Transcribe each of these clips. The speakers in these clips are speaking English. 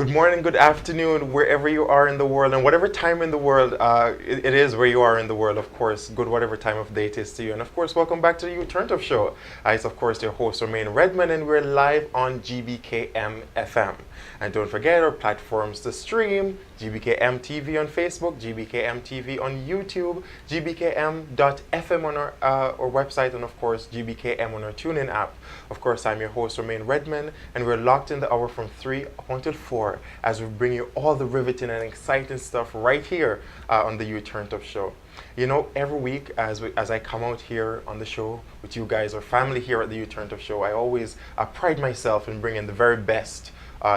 Good morning, good afternoon, wherever you are in the world, and whatever time in the world it is where you are in the world, of course, good whatever time of day it is to you. And of course, welcome back to the Turn Up Show. It's, of course, your host, Romain Redmond, and we're live on GBKM FM. And don't forget our platforms to stream, GBKM TV on Facebook, GBKM TV on YouTube, GBKM.FM on our website, and of course, GBKM on our TuneIn app. Of course, I'm your host, Romain Redmond, and we're locked in the hour from 3 up until 4 as we bring you all the riveting and exciting stuff right here on the You Turned Up Show. You know, every week as I come out here on the show with you guys, or family here at the You Turned Up Show, I always pride myself in bringing the very best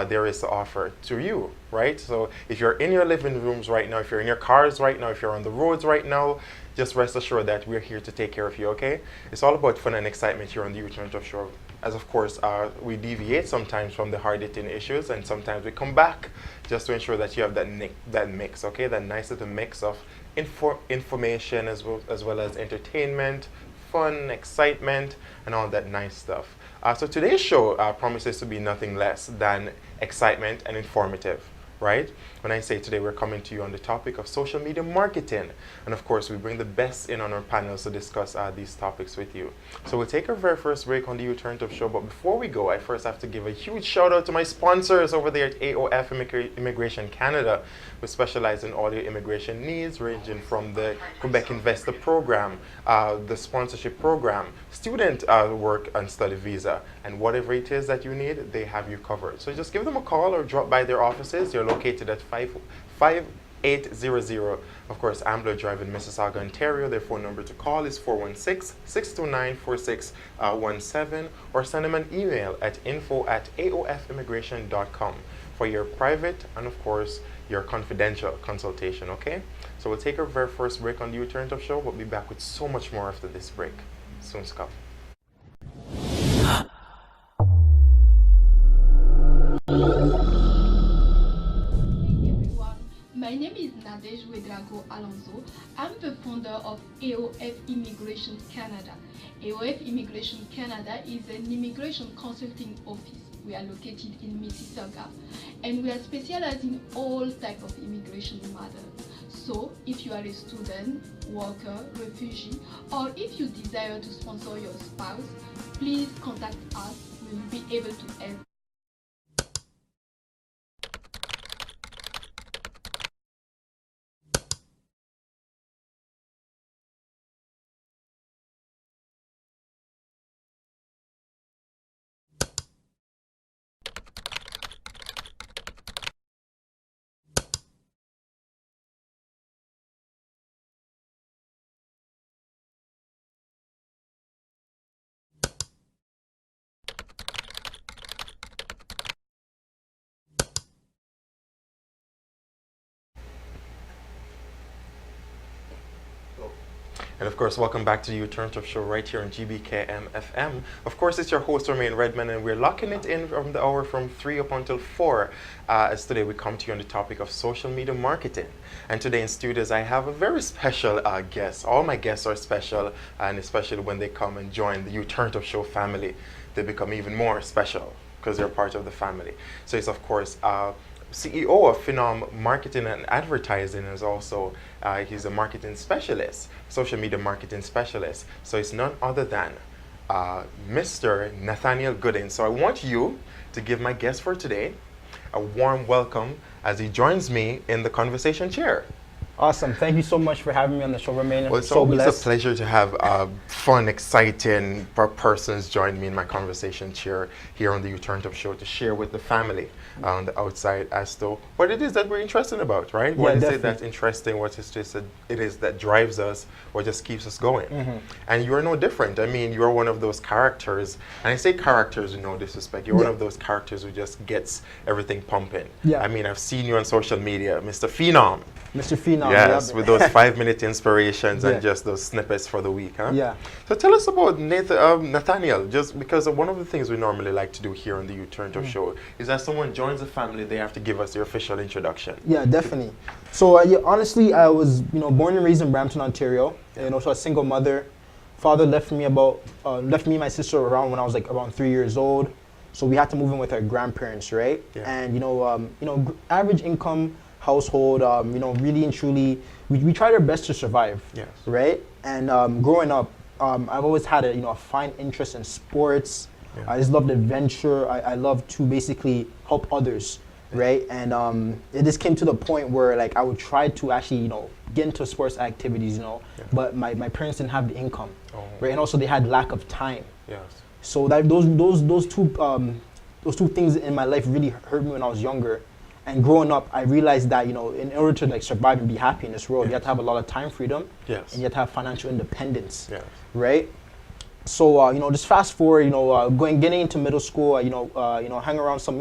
there is to offer to you, right? So if you're in your living rooms right now, if you're in your cars right now, if you're on the roads right now, just rest assured that we're here to take care of you, okay? It's all about fun and excitement here on the You Turned Up Show. As of course, we deviate sometimes from the hard-hitting issues, and sometimes we come back just to ensure that you have that mix, okay? That nice little mix of information as well as entertainment, fun, excitement, and all that nice stuff. So today's show promises to be nothing less than excitement and informative, right? When I say today, we're coming to you on the topic of social media marketing. And of course, we bring the best in on our panels to discuss these topics with you. So we'll take our very first break on the You Turned Up Show. But before we go, I first have to give a huge shout out to my sponsors over there at AOF Immigration Canada, who specialize in all your immigration needs, ranging from the Quebec Investor Program, the sponsorship program, student work and study visa, and whatever it is that you need, they have you covered. So just give them a call or drop by their offices. They're located at 5800, of course, Ambler Drive in Mississauga, Ontario. Their phone number to call is 416-629-4617, or send them an email at info@aofimmigration.com for your private and, of course, your confidential consultation, okay? So we'll take our very first break on the You Turned Up Show. We'll be back with so much more after this break. Soon to come. My name is Nadej Wedrago Alonso. I'm the founder of AOF Immigration Canada. AOF Immigration Canada is an immigration consulting office. We are located in Mississauga, and we are specialized in all types of immigration matters. So if you are a student, worker, refugee, or if you desire to sponsor your spouse, please contact us. We will be able to help. And of course, welcome back to the You Turned Up Show right here on GBKM FM. Of course, it's your host, Romain Redmond, and we're locking it in from the hour from 3 up until 4. As today we come to you on the topic of social media marketing. And today in studios, I have a very special guest. All my guests are special, and especially when they come and join the You Turned Up Show family, they become even more special because they're part of the family. So it's, of course, CEO of Phenom Marketing and Advertising, is also he's a marketing specialist, social media marketing specialist. So it's none other than Mr. Nathaniel Gooding. So I want you to give my guest for today a warm welcome as he joins me in the conversation chair. Awesome. Thank you so much for having me on the show, Romain. Well, it's so always blessed. a pleasure to have fun, exciting persons join me in my conversation chair here on the You Turned Up Show to share with the family on the outside as to what it is that we're interested about, right? What is it that's interesting? What is just it is that drives us, what just keeps us going? And you're no different. I mean, you're one of those characters, and I say characters with no disrespect. You're one of those characters who just gets everything pumping. I mean, I've seen you on social media, Mr.Phenom. Mr.Phenom. Yes, with those 5-minute inspirations and just those snippets for the week, huh? Yeah. So tell us about Nathaniel, just because one of the things we normally like to do here on the You Turned Up Show is that someone joins the family, they have to give us their official introduction. Yeah, definitely. So honestly, I was born and raised in Brampton, Ontario. So a single mother. Father left me and my sister around when I was like around 3 years old. So we had to move in with our grandparents, right? Yeah. And average income household, really and truly, we tried our best to survive, Yes. right? And growing up, I've always had a fine interest in sports. Yeah. I just loved adventure. I love to basically help others, right? And it just came to the point where like I would try to actually get into sports activities, Yeah. but my parents didn't have the income, Oh. right? And also they had lack of time. Yes. So that those two things in my life really hurt me when I was younger. And growing up, I realized that in order to like survive and be happy in this world, you have to have a lot of time freedom, Yes. and you have to have financial independence, Yes. right? So just fast forward, getting into middle school, hang around some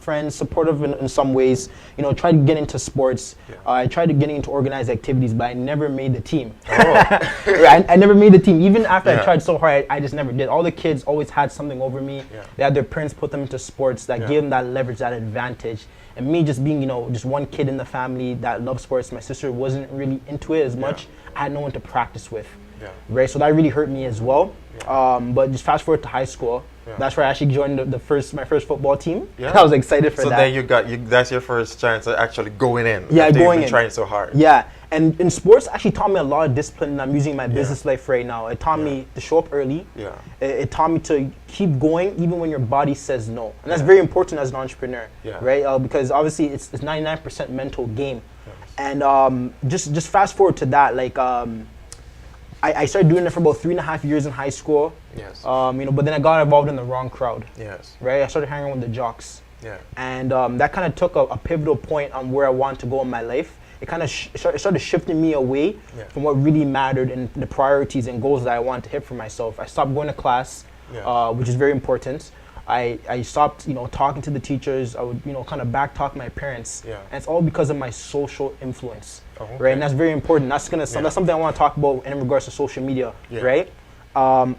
friends, supportive in some ways, try to get into sports. Yeah. I tried to get into organized activities, but I never made the team. Oh. I never made the team. Even after Yeah. I tried so hard, I just never did. All the kids always had something over me. Yeah. They had their parents put them into sports that Yeah. gave them that leverage, that advantage. And me just being, just one kid in the family that loved sports, my sister wasn't really into it as much. I had no one to practice with. Yeah. Right, so that really hurt me as well. Yeah. But just fast forward to high school. Yeah. That's where I actually joined my first football team. Yeah. I was excited for So that. then that's your first chance of actually going in. Yeah, after going you've been in. trying so hard. Yeah, and in sports actually taught me a lot of discipline, and I'm using in my business life right now. It taught Yeah. me to show up early. Yeah. It taught me to keep going even when your body says no, and that's very important as an entrepreneur, Yeah. right? Because obviously it's 99% mental game, Yes. and just fast forward to that, like I started doing it for about 3.5 years in high school. Yes. But then I got involved in the wrong crowd, Yes. right? I started hanging with the jocks. Yeah. And that kind of took a pivotal point on where I wanted to go in my life. It kind of started shifting me away Yeah. from what really mattered and the priorities and goals that I wanted to hit for myself. I stopped going to class, Yeah. which is very important. I stopped, talking to the teachers. I would, kind of backtalk my parents. Yeah. And it's all because of my social influence, Oh, okay. right? And that's very important. That's Yeah. that's something I want to talk about in regards to social media, Yeah. right?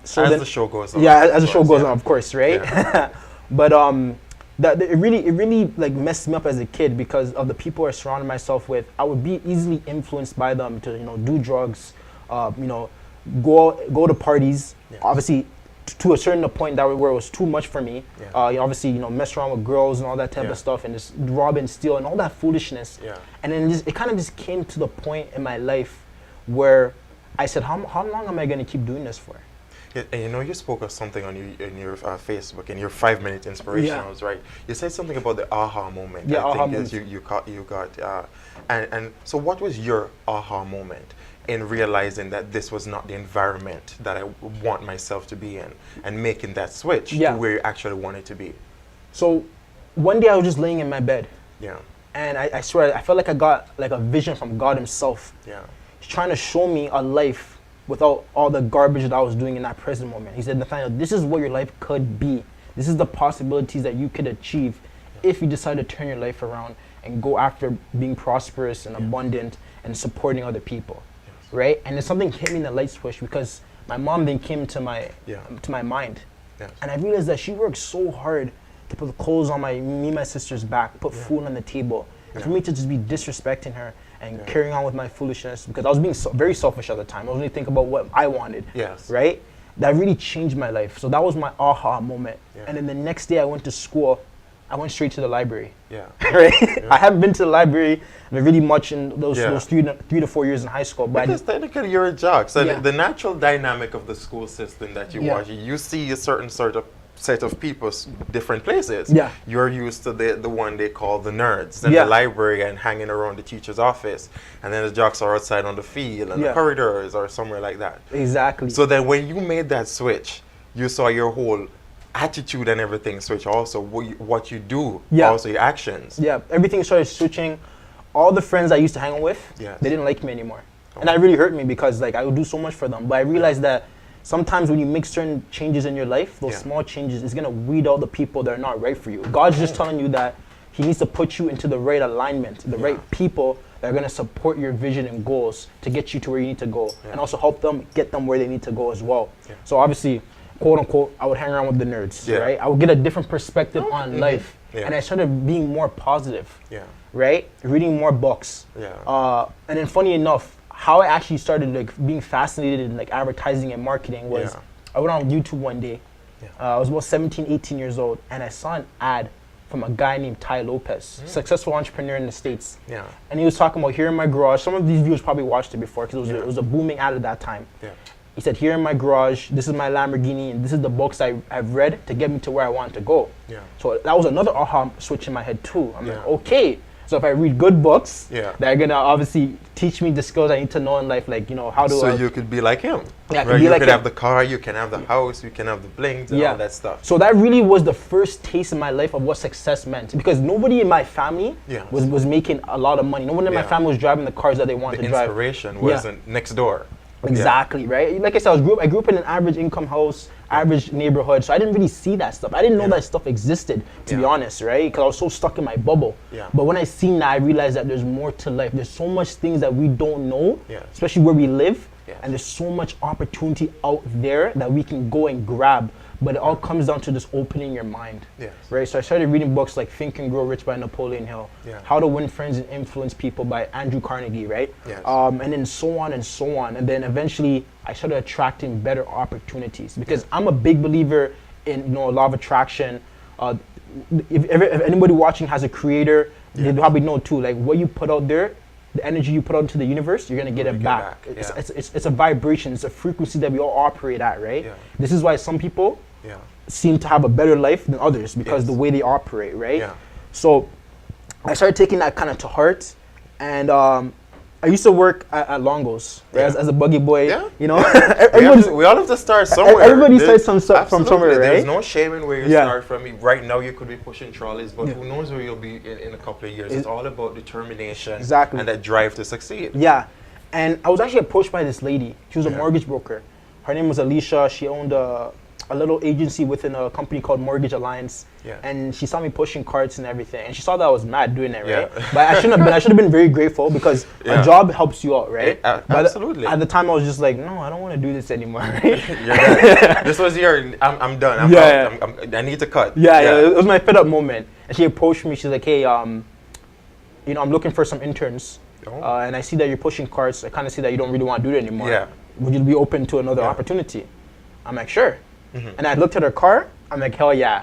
So As then, the show goes on. yeah, as the of show course, goes yeah. on, of course, right? Yeah. But it really like messed me up as a kid because of the people I surrounded myself with. I would be easily influenced by them to do drugs, go to parties. Yes. Obviously, to a certain point where it was too much for me. Yeah. Obviously, mess around with girls and all that type Yeah. of stuff, and just rob and steal and all that foolishness. Yeah. And then it kind of just came to the point in my life where I said, how long am I going to keep doing this for? Yeah, and you spoke of something on your Facebook in your 5-minute inspirationals, right? You said something about the aha moment. Yeah, I aha think moment. you got. And so, what was your aha moment in realizing that this was not the environment that I want myself to be in, and making that switch Yeah. to where you actually want it to be? So one day I was just laying in my bed, Yeah, and I swear I felt like I got like a vision from God Himself. yeah, He's trying to show me a life without all the garbage that I was doing in that present moment. He said, Nathaniel, this is what your life could be. This is the possibilities that you could achieve if you decide to turn your life around and go after being prosperous and abundant and supporting other people, right? And then something hit me in the light switch because my mom then came to my mind, yes. and I realized that she worked so hard to put the clothes on me and my sister's back, put food on the table, and for me to just be disrespecting her and carrying on with my foolishness because I was being very selfish at the time. I was only thinking about what I wanted, Yes. right? That really changed my life. So that was my aha moment. Yeah. And then the next day I went to school. I went straight to the library. Yeah. Right? I haven't been to the library really much in those Yeah. 3 to 4 years in high school. But Because technically you're a jock. So Yeah. the natural dynamic of the school system that you Yeah. watch, you see a certain sort of set of people, different places. Yeah. You're used to the one they call the nerds and Yeah. the library and hanging around the teacher's office. And then the jocks are outside on the field and Yeah. the corridors or somewhere like that. exactly. So then when you made that switch, you saw your whole attitude and everything switch also. What you do, Yeah. also your actions. yeah, everything started switching. All the friends I used to hang out with, Yes. they didn't like me anymore. And that really hurt me because like I would do so much for them. But I realized that sometimes when you make certain changes in your life, those Yeah. small changes is gonna weed out the people that are not right for you. God's just telling you that He needs to put you into the right alignment, the right people that are gonna support your vision and goals to get you to where you need to go, and also help them get them where they need to go as well. Yeah. So obviously, quote unquote, I would hang around with the nerds, Yeah. right? I would get a different perspective on life, Yeah. and I started being more positive, Yeah. right? Reading more books. Yeah. And then funny enough, how I actually started like being fascinated in like advertising and marketing was Yeah. I went on YouTube one day Yeah. I was about 17, 18 years old, and I saw an ad from a guy named Ty Lopez, successful entrepreneur in the States. Yeah. And he was talking about here in my garage. Some of these viewers probably watched it before because Yeah. it was a booming ad at that time. Yeah. He said, here in my garage, this is my Lamborghini, and this is the books I've read to get me to where I want to go. Yeah. So that was another aha switch in my head too. I'm like, Yeah. okay. So if I read good books, Yeah. they're gonna obviously teach me the skills I need to know in life, like, how to. So you could be like him. Yeah, I could right? be You like could him. have the car, you can have the house, you can have the blings and all that stuff. So that really was the first taste in my life of what success meant, because nobody in my family Yes. was making a lot of money. No one in my Yeah. family was driving the cars that they wanted The to drive. inspiration wasn't next door. Exactly, right? Like I said, I grew up in an average income house, average neighborhood, so I didn't really see that stuff. I didn't know Yeah. that stuff existed, to be Yeah. honest, right? Because I was so stuck in my bubble. Yeah. But when I seen that, I realized that there's more to life. There's so much things that we don't know, Yes. especially where we live, Yes. and there's so much opportunity out there that we can go and grab. But it all comes down to just opening your mind, Yes. right? So I started reading books like Think and Grow Rich by Napoleon Hill, Yeah. How to Win Friends and Influence People by Andrew Carnegie, right? Yes. And then so on and so on. And then eventually I started attracting better opportunities, because I'm a big believer in law of attraction. If anybody watching has a creator, they probably know too, like what you put out there, the energy you put out into the universe, you're gonna get it back. Yeah. It's a vibration, it's a frequency that we all operate at, right? Yeah. This is why some people Yeah. seem to have a better life than others, because Yes. the way they operate, right? Yeah. So I started taking that kind of to heart, and I used to work at Longos, right? Yeah. As a buggy boy, Yeah. you know. We all have to start somewhere. Everybody There's- starts from somewhere, absolutely. right? There's no shame in where you Yeah. start from. Right now you could be pushing trolleys, but Yeah. who knows where you'll be in a couple of years. It's all about determination Exactly. and that drive to succeed. Yeah, and I was actually approached by this lady. She was a Yeah. mortgage broker. Her name was Alicia. She owned a little agency within a company called Mortgage Alliance. Yeah. And she saw me pushing carts and everything, and she saw that I was mad doing it, right? Yeah. But I shouldn't have been. I should have been very grateful, because Yeah. a job helps you out, right? But Absolutely. at the time, I was just like, no, I don't want to do this anymore, right? This was your, I'm done. I'm Yeah. out. I need to cut. Yeah, it was my fed up moment. And she approached me. She's like, hey, I'm looking for some interns, Oh. and I see that you're pushing carts. I kind of see that you don't really want to do it anymore. Yeah. Would you be open to another Yeah. opportunity? I'm like, sure. And I looked at her car. I'm like, hell yeah.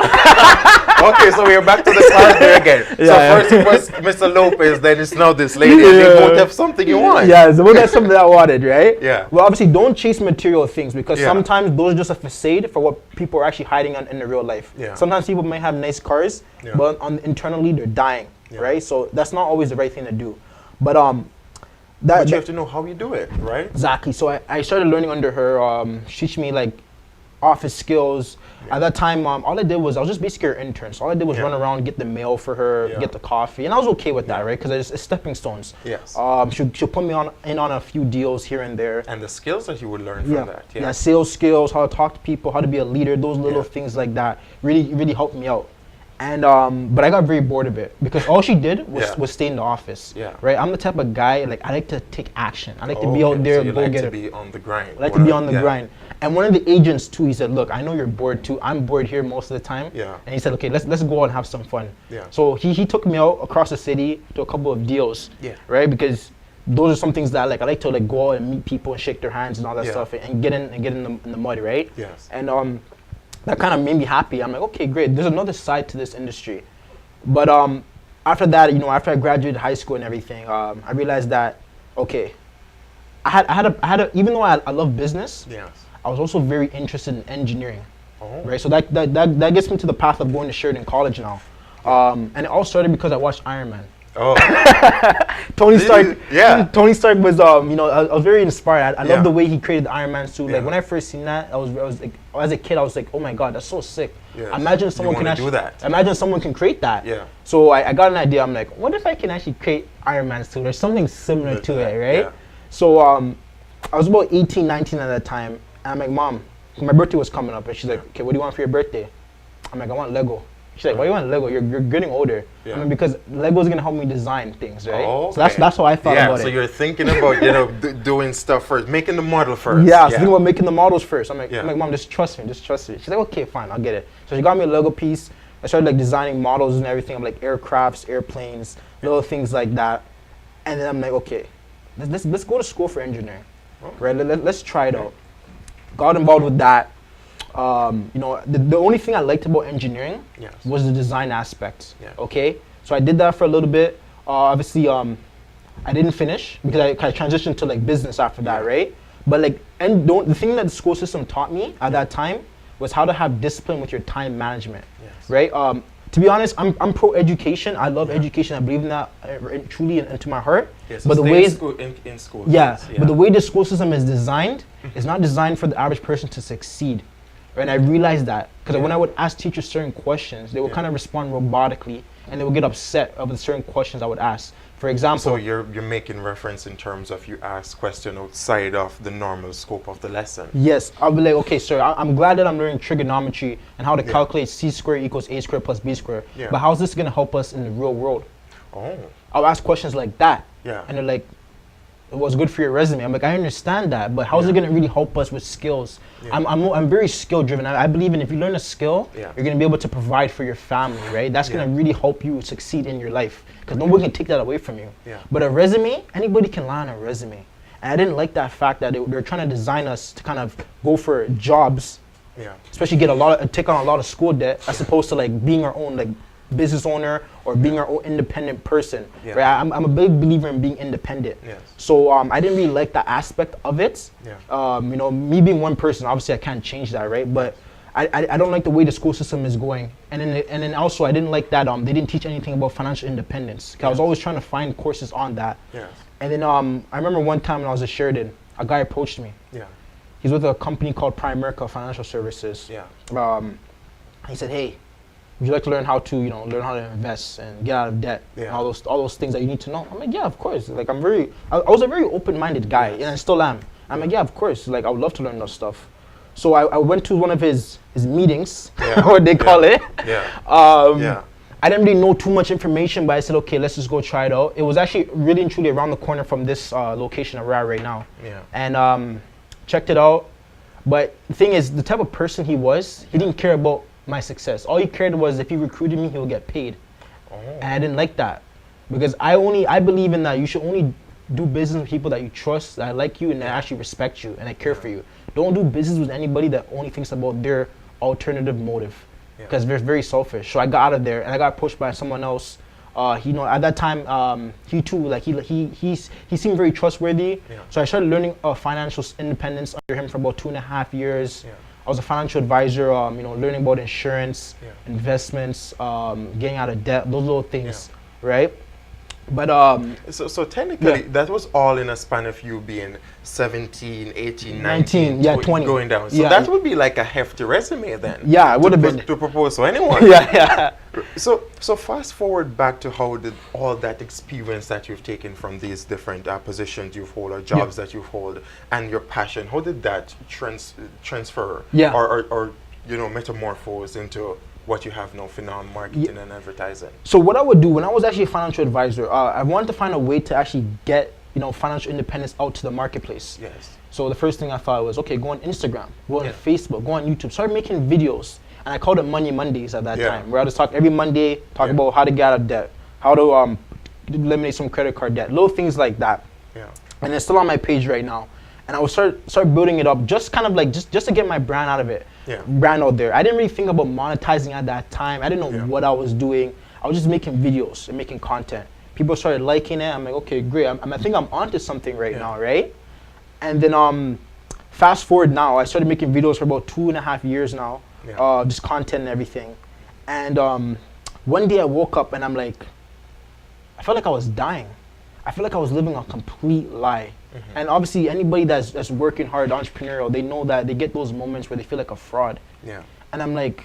Okay, so we're back to the cars there again. So Yeah. first it was Mr. Lopez, then it's now this lady. And they Yeah. both have something you want. Yeah, so that's something that I wanted, right? Yeah. Well, obviously, don't chase material things, because Yeah. sometimes those are just a facade for what people are actually hiding in the real life. Yeah. Sometimes people may have nice cars, Yeah. but internally they're dying, Yeah. right? So that's not always the right thing to do. But But you have to know how you do it, right? exactly. So I started learning under her. She taught me like office skills. At that time, all I did was I was just basically her intern. So all I did was Yeah. run around, get the mail for her, Yeah. get the coffee, and I was okay with that, right? Because it's stepping stones. Yes. She'll put me on a few deals here and there. And the skills that you would learn from that. Yeah, sales skills, how to talk to people, how to be a leader, those little Yeah. things like that really helped me out. And but I got very bored of it, because all she did Yeah. was stay in the office. Yeah. Right? I'm the type of guy, like, I like to take action. I like to be out Okay, there, so you go like get to it. be on the grind. I like to be on the Yeah. grind. And one of the agents too, he said, look, I know you're bored too. I'm bored here most of the time. Yeah. And he said, okay, let's go out and have some fun. Yeah. So he took me out across the city to a couple of deals. Yeah. Right? Because those are some things that I like. I like to like go out and meet people and shake their hands and all that Yeah. stuff, and get in the mud, right? Yes. And that kind of made me happy. I'm like, okay, great. There's another side to this industry. But after that, after I graduated high school and everything, I realized that, okay, I had a even though I love business, Yes. I was also very interested in engineering, Oh. right? So that gets me to the path of going to Sheridan College now. And it all started because I watched Iron Man. Oh. Tony Really? Stark. Yeah. Tony Stark was, I was very inspired. I Yeah. love the way he created the Iron Man suit. Yeah. Like when I first seen that, I was like, as a kid, I was like, oh my god, that's so sick. Yes. Imagine You someone can wanna actually do that. Imagine someone can create that. Yeah. So I got an idea. I'm like, what if I can actually create Iron Man suit or something similar With to that, it, right? yeah. So I was about 18, 19 at that time, and I'm like, Mom, my birthday was coming up, and she's like, okay, what do you want for your birthday? I'm like, I want Lego. She's like, why do you want Lego? You're getting older. Yeah. I mean, because Lego's gonna help me design things, right? Oh, So that's how I thought yeah, about so it. you're thinking about, doing stuff first, making the model first. Yeah, I was thinking about making the models first. I'm like, Yeah. Mom, just trust me. She's like, okay, fine, I'll get it. So she got me a Lego piece. I started like designing models and everything of like aircrafts, airplanes, little things like that. And then I'm like, okay, let's go to school for engineering, Okay. right? Let's try it out. Got involved with that. You know, the only thing I liked about engineering Yes. was the design aspect. Yeah. Okay, so I did that for a little bit. Obviously, I didn't finish because I kind of transitioned to like business after that, Yeah. right? But like, and the thing that the school system taught me at that time was how to have discipline with your time management, Yes. right? To be honest, I'm pro education. I love education. I believe in that truly into my heart. Yeah, so but the stay way in school. yeah, yes, but the way the school system is designed, it's not designed for the average person to succeed. Right? And I realized that because when I would ask teachers certain questions, they would Yeah. kind of respond robotically, and they would get upset over the certain questions I would ask. For example, So you're making reference in terms of you ask question outside of the normal scope of the lesson. yes, I'll be like, okay, sir, I'm glad that I'm learning trigonometry and how to Yeah. calculate c squared equals a squared plus b squared. Yeah. But how's this going to help us in the real world? Oh, I'll ask questions like that. Yeah. And they're like, it was good for your resume. I'm like, I understand that, but how's it Yeah. going to really help us with skills? Yeah. I'm very skill driven. I believe in if you learn a skill, Yeah. you're going to be able to provide for your family, right? That's going to Yeah. really help you succeed in your life because nobody can take that away from you. Yeah. But a resume, anybody can lie on a resume. And I didn't like that fact that they're trying to design us to kind of go for jobs, yeah. especially take on a lot of school debt, as opposed to like being our own like business owner or being our own independent person. Yeah. Right? I'm a big believer in being independent. Yes. So I didn't really like that aspect of it. Yeah. You know, me being one person, obviously I can't change that, right? But I don't like the way the school system is going, and then also I didn't like that they didn't teach anything about financial independence. 'Cause I was always trying to find courses on that. Yes. And then I remember one time when I was at Sheridan, a guy approached me. Yeah. He's with a company called Primerica Financial Services. Yeah. He said, "Hey, would you like to learn how to learn how to invest and get out of debt and Yeah. all those things that you need to know?" I'm like, "Yeah, of course." Like I was a very open-minded guy, and I still am. I'm like, "Yeah, of course." Like I would love to learn those stuff. So I went to one of his meetings, Yeah. what they call it. Yeah. Yeah. I didn't really know too much information, but I said, okay, let's just go try it out. It was actually really and truly around the corner from this location that we're at right now. Yeah. And checked it out. But the thing is, the type of person he was, he didn't care about my success. All he cared was if he recruited me, he would get paid. Oh. And I didn't like that. Because I believe in that you should only do business with people that you trust, that like you, and that actually respect you, and that care for you. Don't do business with anybody that only thinks about their alternative motive. Because they're very selfish. So I got out of there, and I got approached by someone else. At that time, he too, like he seemed very trustworthy. Yeah. So I started learning financial independence under him for about 2.5 years. Yeah. I was a financial advisor, learning about insurance, Yeah. investments, getting out of debt, those little things, Yeah. right? But So technically, that was all in a span of you being 17, 18, 19, 20. going down. So Yeah. that would be like a hefty resume then. Yeah, it would have been. To propose to anyone. yeah. So fast forward back to how did all that experience that you've taken from these different positions you've held or jobs that you've held and your passion, how did that transfer Yeah. or metamorphose into what you have now, Phenom marketing and advertising? So what I would do when I was actually a financial advisor, I wanted to find a way to actually get financial independence out to the marketplace. Yes. So the first thing I thought was, okay, go on Instagram, go on Yeah. Facebook, go on YouTube, start making videos. And I called it Money Mondays at that Yeah. time, where I just talk every Monday, talk Yeah. about how to get out of debt, how to eliminate some credit card debt, little things like that. Yeah. And it's still on my page right now. And I would start building it up, just kind of like just to get my brand out of it, brand out there. I didn't really think about monetizing at that time. I didn't know what I was doing. I was just making videos and making content. People started liking it. I'm like, okay, great. I think I'm onto something right now, right? And then fast forward now, I started making videos for about 2.5 years now, just content and everything. And one day I woke up and I'm like, I felt like I was dying. I feel like I was living a complete lie. Mm-hmm. And obviously anybody that's working hard, entrepreneurial, they know that they get those moments where they feel like a fraud. Yeah. And I'm like,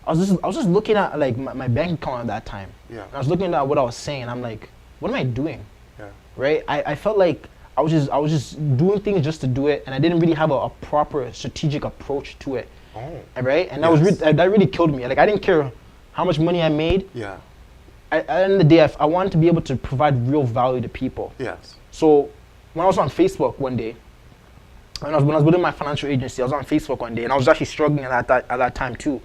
I was just looking at like my bank account at that time. Yeah. I was looking at what I was saying and I'm like, what am I doing? Yeah. Right? I felt like I was just doing things just to do it, and I didn't really have a proper strategic approach to it. Oh. Right? And that really killed me. Like I didn't care how much money I made. Yeah. At the end of the day, I wanted to be able to provide real value to people. Yes. So when I was on Facebook one day, when I was within my financial agency, I was on Facebook one day, and I was actually struggling at that time too.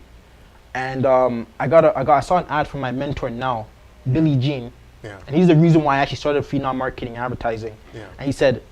And I saw an ad from my mentor now, Billy Jean. Yeah. And he's the reason why I actually started Phenom Marketing and Advertising. Yeah. And he said,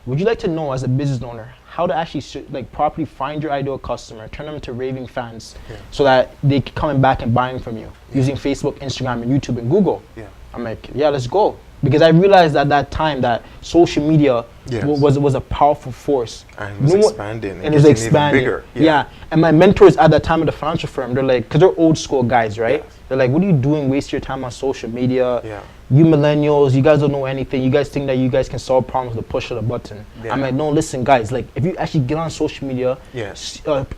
would you like to know, as a business owner, how to actually like properly find your ideal customer, turn them into raving fans, so that they keep coming back and buying from you using Facebook, Instagram, and YouTube and Google? Yeah. I'm like, yeah, let's go. Because I realized at that time that social media was a powerful force. And it was expanding. And it was expanding. Even bigger. Yeah. And my mentors at that time at the financial firm, they're like, because they're old school guys, right? Yes. They're like, what are you doing? Waste your time on social media. Yeah. You millennials, you guys don't know anything. You guys think that you guys can solve problems with the push of a button. Yeah. I'm like, no, listen, guys. Like, if you actually get on social media,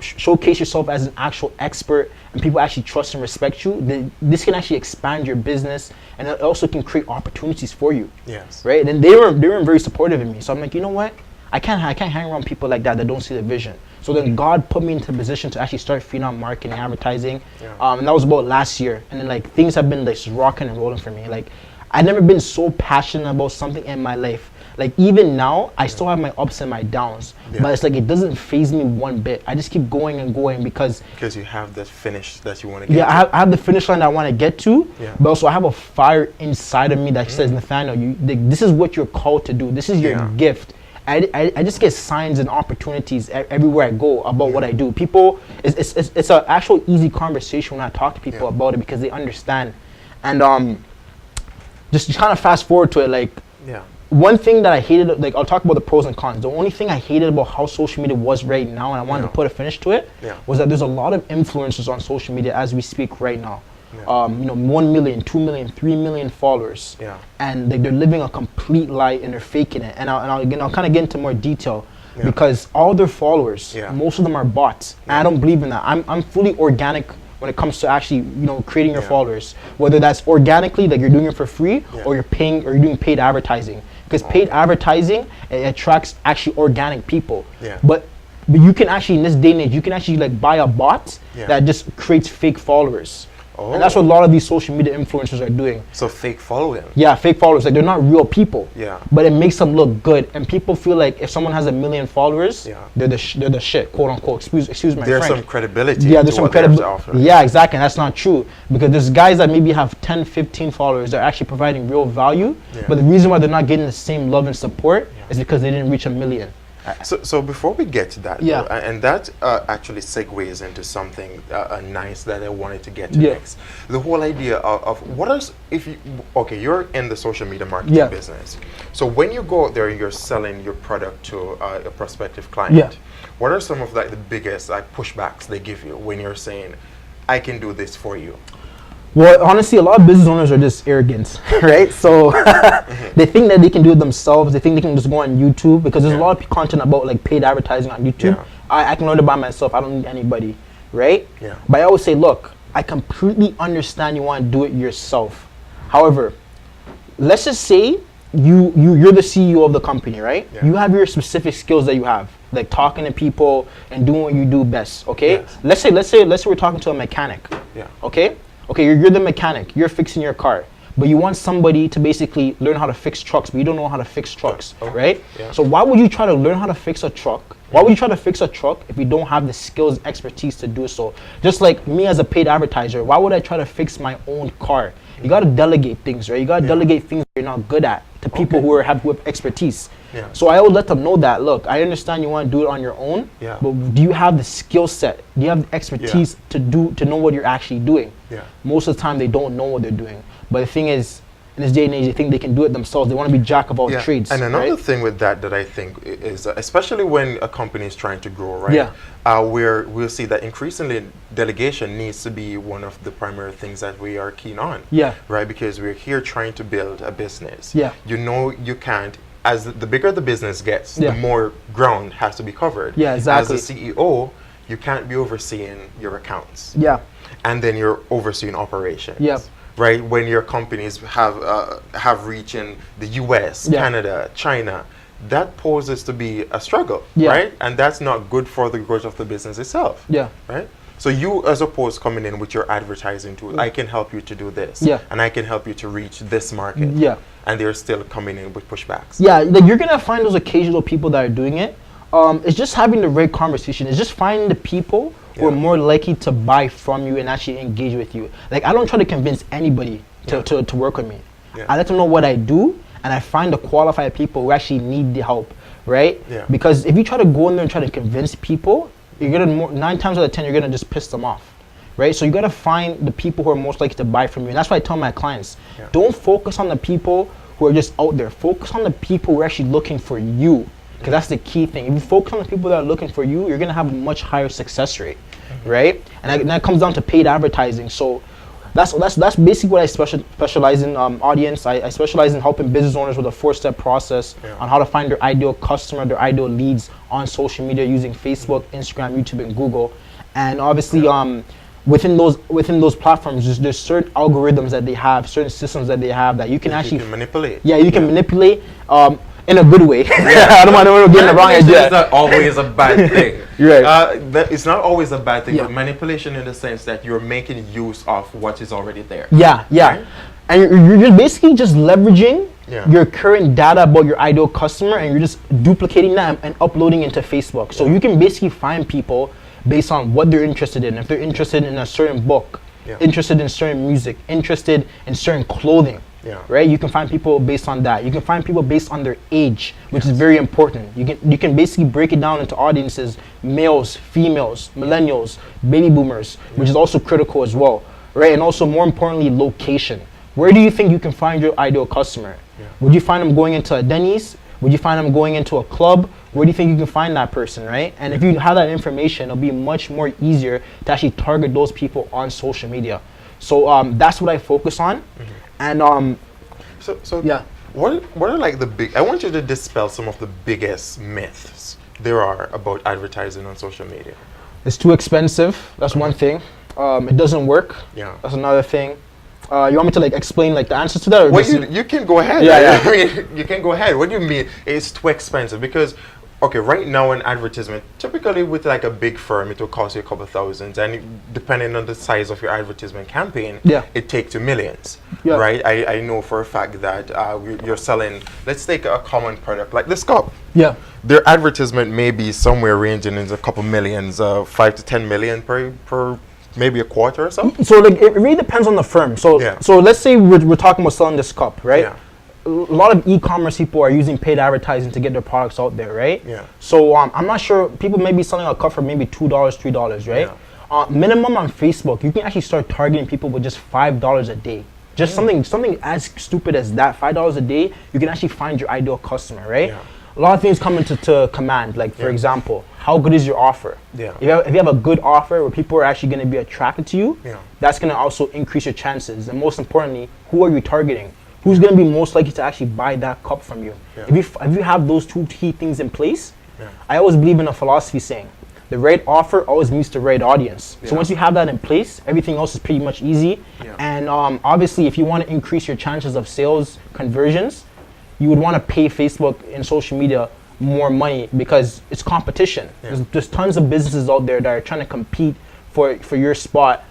showcase yourself as an actual expert, and people actually trust and respect you, this can actually expand your business, and it also can create opportunities for you. Yes. Right. And they were very supportive of me. So I'm like, you know what? I can't hang around people like that don't see the vision. So then God put me into the position to actually start Phenom marketing, advertising, and that was about last year. And then like things have been like rocking and rolling for me. Like, I've never been so passionate about something in my life. Like, even now, I still have my ups and my downs, but it's like it doesn't faze me one bit. I just keep going and going because you have the finish that you want to get. Yeah, I have the finish line that I want to get to, but also I have a fire inside of me that says, Nathaniel, this is what you're called to do. This is your gift. I just get signs and opportunities everywhere I go about what I do. People, it's an actual easy conversation when I talk to people about it, because they understand. And just kind of fast forward to it, like, one thing that I hated, like, I'll talk about the pros and cons. The only thing I hated about how social media was right now, and I wanted to put a finish to it, was that there's a lot of influencers on social media as we speak right now. 1 million, 2 million, 3 million followers, and they're living a complete lie and they're faking it. And I'll kind of get into more detail, because all their followers, most of them are bots. And I don't believe in that. I'm fully organic when it comes to actually, creating your followers. Whether that's organically, like you're doing it for free, or you're paying, or you're doing paid advertising. Because paid advertising, it attracts actually organic people. But you can actually, in this day and age, you can actually like buy a bot that just creates fake followers. And that's what a lot of these social media influencers are doing. So fake following. Yeah, fake followers. Like, they're not real people. Yeah. But it makes them look good, and people feel like if someone has 1 million followers, they're the shit, quote unquote. Excuse my French. There's some credibility. Yeah, there's some credibility. Yeah, exactly. And that's not true, because there's guys that maybe have 10, 15 followers that are actually providing real value. But the reason why they're not getting the same love and support is because they didn't reach 1 million. So before we get to that, though, and that actually segues into something nice that I wanted to get to next. The whole idea of what is, you're in the social media marketing business. So when you go out there and you're selling your product to a prospective client, what are some of like the biggest pushbacks they give you when you're saying, I can do this for you? Well, honestly, a lot of business owners are just arrogant, right? So they think that they can do it themselves. They think they can just go on YouTube, because there's a lot of content about like paid advertising on YouTube. I can learn it by myself. I don't need anybody, right? But I always say, look, I completely understand you want to do it yourself. However, let's just say you're the CEO of the company, right? You have your specific skills that you have, like talking to people and doing what you do best. Okay. Let's say we're talking to a mechanic. Okay, you're the mechanic, you're fixing your car, but you want somebody to basically learn how to fix trucks, but you don't know how to fix trucks, right? So why would you try to learn how to fix a truck? Why would you try to fix a truck if you don't have the skills, expertise to do so? Just like me as a paid advertiser, why would I try to fix my own car? You got to delegate things, right? You got to delegate things you're not good at to people who have expertise. So I would let them know that, look, I understand you want to do it on your own, but do you have the skill set? Do you have the expertise to know what you're actually doing? Most of the time they don't know what they're doing. But the thing is, in this day and age, they think they can do it themselves. They want to be jack of all trades. And another thing with that I think is, especially when a company is trying to grow, right? We'll see that increasingly delegation needs to be one of the primary things that we are keen on. Right? Because we're here trying to build a business. You can't, as the bigger the business gets, the more ground has to be covered. Exactly. As a CEO, you can't be overseeing your accounts. And then you're overseeing operations. Right, when your companies have reach in the U.S., Canada, China, that poses to be a struggle, right? And that's not good for the growth of the business itself. Right. So you, as opposed coming in with your advertising tool, I can help you to do this, and I can help you to reach this market. And they're still coming in with pushbacks. Like, you're gonna find those occasional people that are doing it. It's just having the right conversation. It's just finding the people who are more likely to buy from you and actually engage with you. Like, I don't try to convince anybody to work with me. I let them know what I do, and I find the qualified people who actually need the help. right? Yeah. Because if you try to go in there and try to convince people, you're gonna 9 times out of 10 you're gonna just piss them off, right? So you gotta find the people who are most likely to buy from you, and that's why I tell my clients, don't focus on the people who are just out there. Focus on the people who are actually looking for you, because that's the key thing. If you focus on the people that are looking for you, you're gonna have a much higher success rate, right? And that comes down to paid advertising. So that's basically what I specialize in. Audience. I specialize in helping business owners with a 4-step process on how to find their ideal customer, their ideal leads on social media using Facebook, Instagram, YouTube, and Google. And obviously, within those platforms, there's certain algorithms that they have, certain systems that they have that you can actually manipulate. Yeah, you can manipulate in a good way. I don't want to get the wrong idea. It's not always a bad thing. Right. It's not always a bad thing, Yeah. but manipulation in the sense that you're making use of what is already there. Yeah. Right? And you're basically just leveraging Yeah. your current data about your ideal customer, and you're just duplicating that and uploading into Facebook. So you can basically find people based on what they're interested in. If they're interested in a certain book, interested in certain music, interested in certain clothing, right? You can find people based on that. You can find people based on their age, which is very important. You can basically break it down into audiences: males, females, millennials, baby boomers, which is also critical as well, right? And also, more importantly, location. Where do you think you can find your ideal customer? Would you find them going into a Denny's? Would you find them going into a club? Where do you think you can find that person, right? And if you have that information, it'll be much more easier to actually target those people on social media. So that's what I focus on. And So yeah. What are like the big? I want you to dispel some of the biggest myths there are about advertising on social media. It's too expensive. That's one thing. It doesn't work. Yeah. That's another thing. You want me to like explain like the answers to that? Or Well, just you can go ahead. Yeah, I mean, you can go ahead. What do you mean it's too expensive? Because, okay, right now an advertisement, typically with like a big firm, it will cost you a couple thousands, and depending on the size of your advertisement campaign, it takes you millions, right? I know for a fact that you're selling, let's take a common product like this cup. Yeah. Their advertisement may be somewhere ranging in a couple millions, 5 to 10 million per maybe a quarter or so. So like it really depends on the firm. So so let's say we're talking about selling this cup, right? Yeah. A lot of e-commerce people are using paid advertising to get their products out there, right? Yeah. So I'm not sure, people may be selling a cup for maybe $2, $3, right? Minimum on Facebook, you can actually start targeting people with just $5 a day. Just something as stupid as that, $5 a day, you can actually find your ideal customer, right? Yeah. A lot of things come into command, like for example, how good is your offer? Yeah. If you have a good offer where people are actually going to be attracted to you, Yeah. that's going to also increase your chances. And most importantly, who are you targeting? Who's going to be most likely to actually buy that cup from you? Yeah. If you have those two key things in place, I always believe in a philosophy saying, the right offer always meets the right audience. So once you have that in place, everything else is pretty much easy. And obviously, if you want to increase your chances of sales conversions, you would want to pay Facebook and social media more money because it's competition. There's tons of businesses out there that are trying to compete for your spot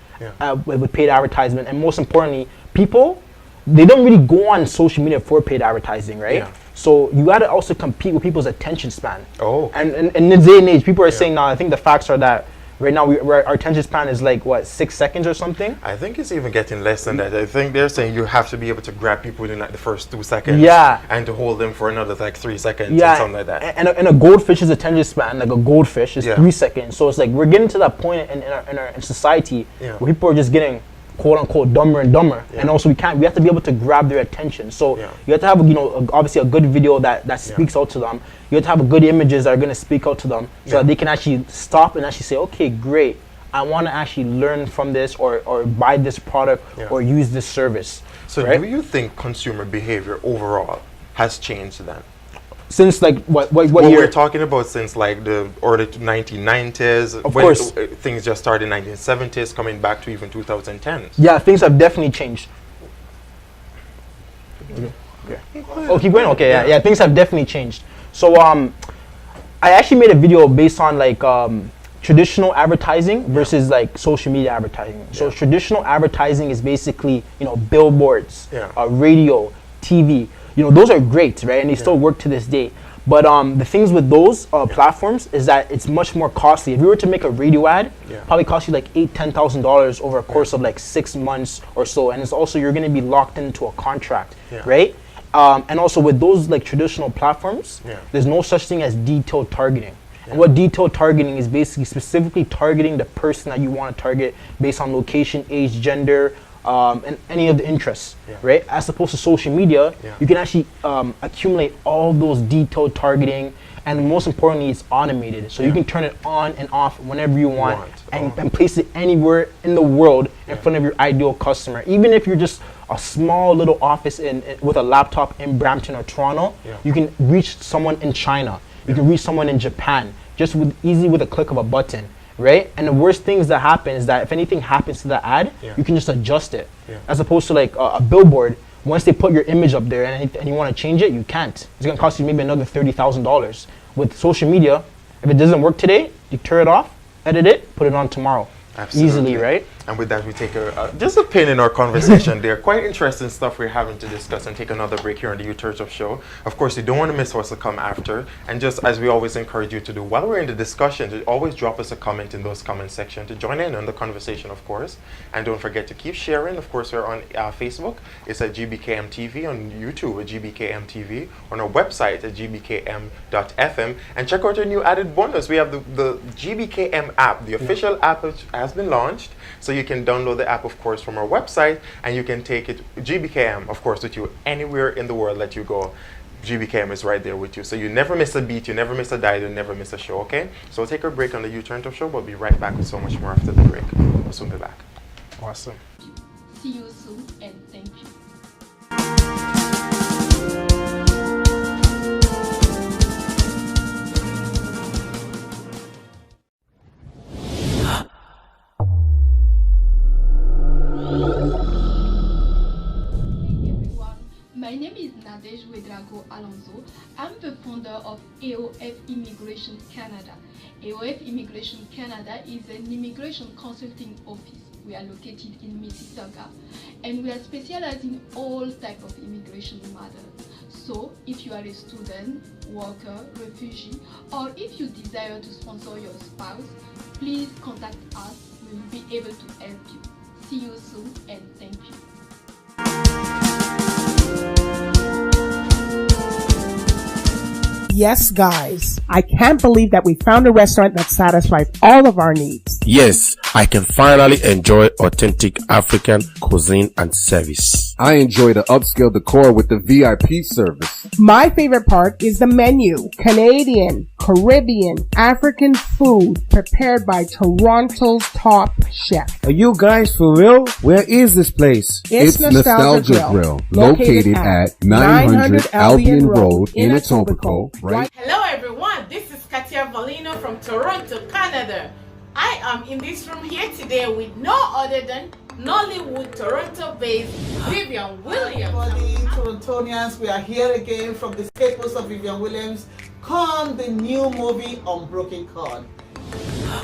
with paid advertisement. And most importantly, people, they don't really go on social media for paid advertising, right? Yeah. So you got to also compete with people's attention span. Oh. And in this day and age, people are saying now, I think the facts are that right now our attention span is like, what, 6 seconds or something? I think it's even getting less than that. I think they're saying you have to be able to grab people within like the first 2 seconds. Yeah. And to hold them for another like 3 seconds or something like that. And a goldfish's attention span, like a goldfish, is 3 seconds. So it's like we're getting to that point in our society where people are just getting quote unquote dumber and dumber, and also we have to be able to grab their attention. So you have to have obviously a good video that speaks out to them. You have to have good images that are going to speak out to them, so that they can actually stop and actually say, okay, great, I want to actually learn from this or buy this product or use this service. So right? do you think consumer behavior overall has changed then? Since like what year? We're talking about since like the early 1990s. Of course. Things just started in 1970s, coming back to even 2010s. Yeah, things have definitely changed. Okay. Oh, keep going? Okay, yeah, things have definitely changed. So I actually made a video based on like traditional advertising versus like social media advertising. So traditional advertising is basically, billboards, radio, TV. Those are great, right? And they still work to this day. But the things with those platforms is that it's much more costly. If you were to make a radio ad, probably cost you like $8,000-$10,000 over a course of like 6 months or so. And it's also, you're going to be locked into a contract, right? And also with those like traditional platforms, Yeah. there's no such thing as detailed targeting. And what detailed targeting is basically specifically targeting the person that you want to target based on location, age, gender, and any of the interests, Yeah. right? As opposed to social media, Yeah. you can actually accumulate all those detailed targeting, and most importantly, it's automated. So you can turn it on and off whenever you want, and place it anywhere in the world in front of your ideal customer. Even if you're just a small little office with a laptop in Brampton or Toronto, you can reach someone in China. You can reach someone in Japan just easily with a click of a button, right? And the worst things that happen is that if anything happens to the ad, you can just adjust it. As opposed to like a billboard, once they put your image up there and you want to change it, you can't. It's gonna cost you maybe another $30,000. With social media, if it doesn't work today, you turn it off, edit it, put it on tomorrow. Absolutely. Easily, right? And with that, we take just a pin in our conversation there. Quite interesting stuff we're having to discuss, and take another break here on the U-Church of Show. Of course, you don't want to miss what's to come after. And just as we always encourage you to do, while we're in the discussion, to always drop us a comment in those comment section to join in on the conversation, of course. And don't forget to keep sharing. Of course, we're on Facebook. It's at GBKM TV. On YouTube at GBKM TV. On our website at gbkm.fm. And check out our new added bonus. We have the GBKM app. The official app has been launched. So you can download the app, of course, from our website, and you can take it, GBKM, of course, with you anywhere in the world that you go. GBKM is right there with you. So you never miss a beat, you never miss a diet, you never miss a show, okay? So we'll take a break on the U-Turn Top Show. We'll be right back with so much more after the break. We'll soon be back. Awesome. See you soon, and thank you. My name is Nadej Wedrago Alonso. I'm the founder of AOF Immigration Canada. AOF Immigration Canada is an immigration consulting office. We are located in Mississauga, and we are specialized in all types of immigration matters. So if you are a student, worker, refugee, or if you desire to sponsor your spouse, please contact us. We will be able to help you. See you soon, and thank you. Yes, guys, I can't believe that we found a restaurant that satisfies all of our needs. Yes, I can finally enjoy authentic African cuisine and service. I enjoy the upscale decor with the VIP service. My favorite part is the menu. Canadian, Caribbean, African food prepared by Toronto's top chef. Are you guys for real? Where is this place? It's Nostalgia Grill, located at 900 Albion Road in Etobicoke, right? Hello everyone, this is Katia Valino from Toronto, Canada. I am in this room here today with no other than Nollywood Toronto-based Vivian Williams. Everybody, Torontonians, we are here again from the staples of Vivian Williams. Come the new movie Unbroken Chord.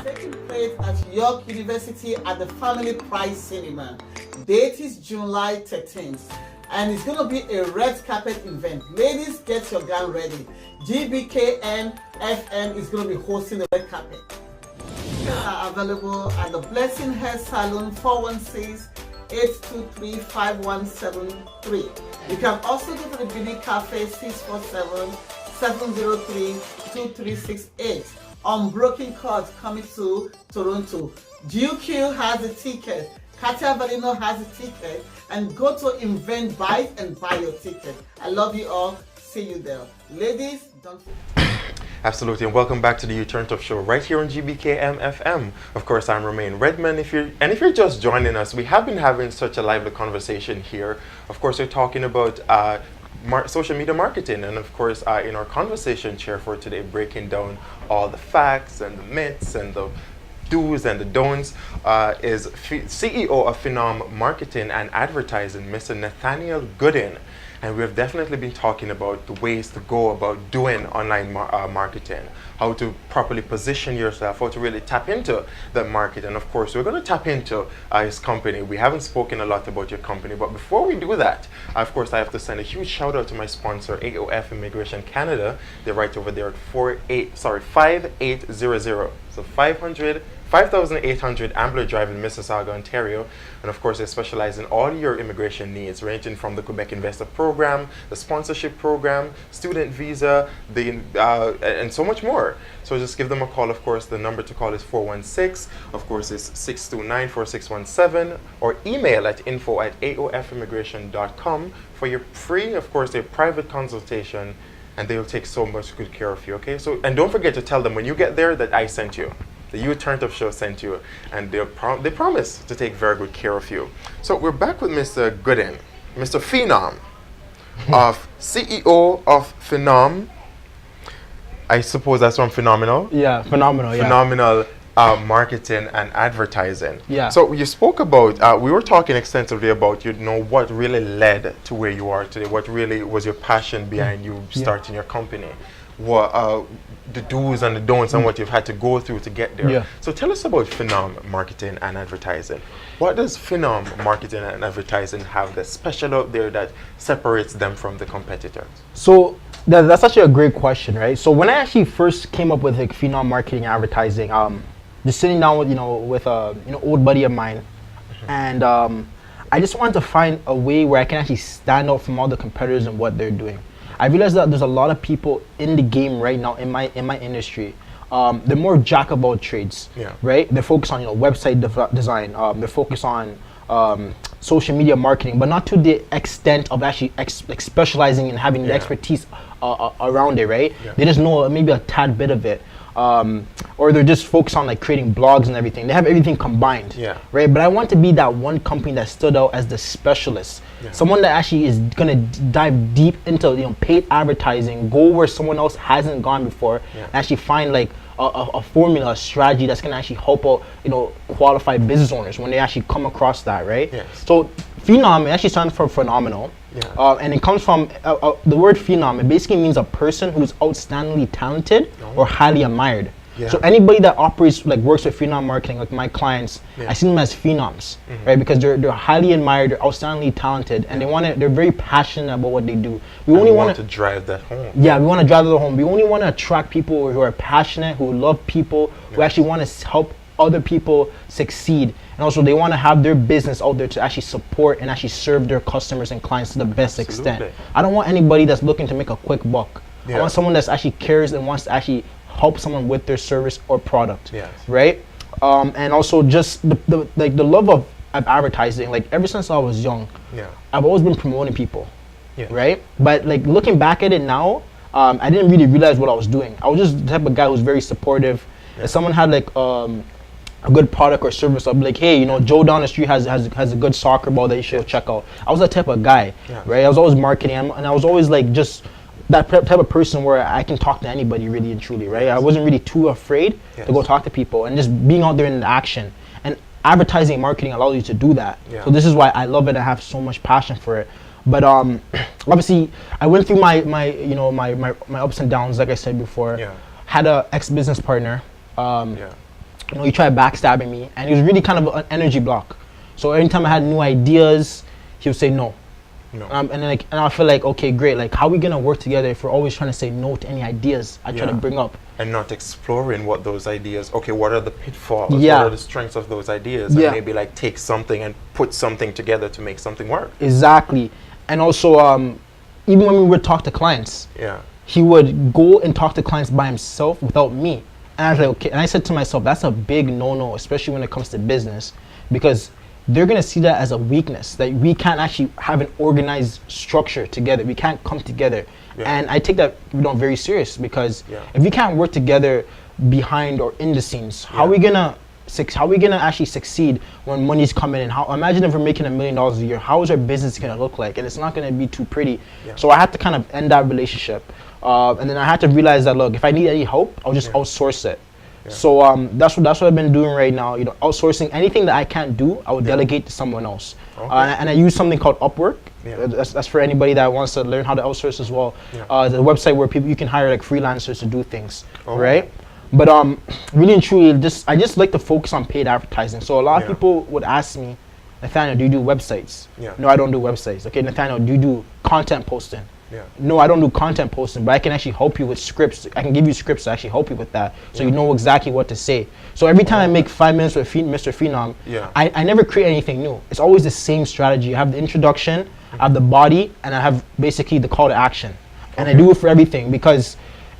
Taking place at York University at the Family Prize Cinema. Date is July 13th. And it's going to be a red carpet event. Ladies, get your gown ready. GBKM FM is going to be hosting the red carpet. Tickets are available at the Blessing Hair Salon 416-823-5173. You can also go to the Beauty Cafe 647-703-2368. Unbroken Chords coming to Toronto. GQ has a ticket. Katia Valino has a ticket. And go to Invent Buy and buy your ticket. I love you all. See you there. Ladies, don't forget. Absolutely, and welcome back to the U-Turn Top Show right here on GBKM FM. Of course, I'm Romain Redman. If you're just joining us, we have been having such a lively conversation here. Of course, we're talking about social media marketing, and of course, in our conversation chair for today, breaking down all the facts and the myths and the do's and the don'ts, is CEO of Phenom Marketing and Advertising, Mr. Nathaniel Gooden. And we have definitely been talking about the ways to go about doing online marketing, how to properly position yourself, how to really tap into the market. And of course, we're going to tap into his company. We haven't spoken a lot about your company, but before we do that, of course, I have to send a huge shout out to my sponsor, AOF Immigration Canada. They're right over there at 5800. So 5800 Ambler Drive in Mississauga, Ontario. And of course, they specialize in all your immigration needs, ranging from the Quebec Investor Program, the sponsorship program, student visa, and so much more. So just give them a call. Of course, the number to call is 416. Of course, it's 629-4617, or email at info@aofimmigration.com for your free, of course, their private consultation, and they will take so much good care of you, okay? So, and don't forget to tell them when you get there that I sent you. The You Turned Up Show sent you, and they promise to take very good care of you. So we're back with Mr. Gooden, Mr. Phenom, of CEO of Phenom. I suppose that's from Phenomenal? Yeah, Phenomenal, yeah. Phenomenal marketing and advertising. Yeah. So you spoke about, we were talking extensively about, what really led to where you are today, what really was your passion behind you starting your company, what the do's and the don'ts and what you've had to go through to get there. Yeah. So tell us about Phenom Marketing and Advertising. What does Phenom Marketing and Advertising have that's special out there that separates them from the competitors? So that's actually a great question, right? So when I actually first came up with like Phenom Marketing and Advertising, just sitting down with with a old buddy of mine, and I just wanted to find a way where I can actually stand out from all the competitors and what they're doing. I realized that there's a lot of people in the game right now in my industry. They're more jack of all trades, right? They're focused on website design. They're focused on social media marketing, but not to the extent of actually specializing and having the expertise around it, right? They just know maybe a tad bit of it. Or they're just focused on like creating blogs and everything. They have everything combined, right? But I want to be that one company that stood out as the specialist, someone that actually is gonna dive deep into paid advertising, go where someone else hasn't gone before, and actually find like a formula, a strategy that's gonna actually help out qualified business owners when they actually come across that, right? So Phenom actually stands for phenomenal. And it comes from the word phenom. It basically means a person who's outstandingly talented or highly admired. So anybody that operates works with Phenom marketing, like my clients, I see them as phenoms, right? Because they're highly admired, they're outstandingly talented, and they're very passionate about what they do. We only want to drive that home. Yeah, we want to drive that home. We only want to attract people who are passionate, who love people, who actually want to help other people succeed, and also they want to have their business out there to actually support and actually serve their customers and clients to the best extent. I don't want anybody that's looking to make a quick buck. I want someone that's actually cares and wants to actually help someone with their service or product, right? And also just the love of advertising. Like ever since I was young, I've always been promoting people, right? But like looking back at it now, I didn't really realize what I was doing. I was just the type of guy who's very supportive. If someone had like a good product or service, I'd be like, hey, Joe down the street has a good soccer ball that you should check out. I was that type of guy, right? I was always marketing, and I was always like just that type of person where I can talk to anybody really and truly, right? I wasn't really too afraid to go talk to people, and just being out there in the action. And advertising and marketing allows you to do that. So this is why I love it. I have so much passion for it. But obviously, I went through my ups and downs, like I said before. Had a ex-business partner. He tried backstabbing me, and he was really kind of an energy block. So anytime I had new ideas, he would say no. And I feel like, okay, great. Like, how are we gonna work together if we're always trying to say no to any ideas I try to bring up? And not exploring what those ideas. Okay, what are the pitfalls? What are the strengths of those ideas? And maybe like take something and put something together to make something work. Exactly. And also, even when we would talk to clients, he would go and talk to clients by himself without me. And I was like, okay. And I said to myself, that's a big no-no, especially when it comes to business, because they're gonna see that as a weakness, that we can't actually have an organized structure together. We can't come together. And I take that very serious, because if we can't work together behind or in the scenes, how are we gonna actually succeed when money's coming in? Imagine if we're making $1 million a year, how is our business gonna look like? And it's not gonna be too pretty. So I had to kind of end that relationship. And then I had to realize that, look, if I need any help, I'll just outsource it. So that's what I've been doing right now. Outsourcing anything that I can't do, I would delegate to someone else. And I use something called Upwork. Yeah. That's for anybody that wants to learn how to outsource as well. Yeah. The website where you can hire like freelancers to do things, Oh. right? But really and truly, I just like to focus on paid advertising. So a lot of Yeah. people would ask me, Nathaniel, do you do websites? Yeah. No, I don't do websites. Okay, Nathaniel, do you do content posting? Yeah. No, I don't do content posting, but I can actually help you with scripts. I can give you scripts to actually help you with that, so you know exactly what to say. So every time I make 5 minutes with Mr. Phenom, Yeah. I never create anything new. It's always the same strategy. I have the introduction, I have the body, and I have basically the call to action. And I do it for everything because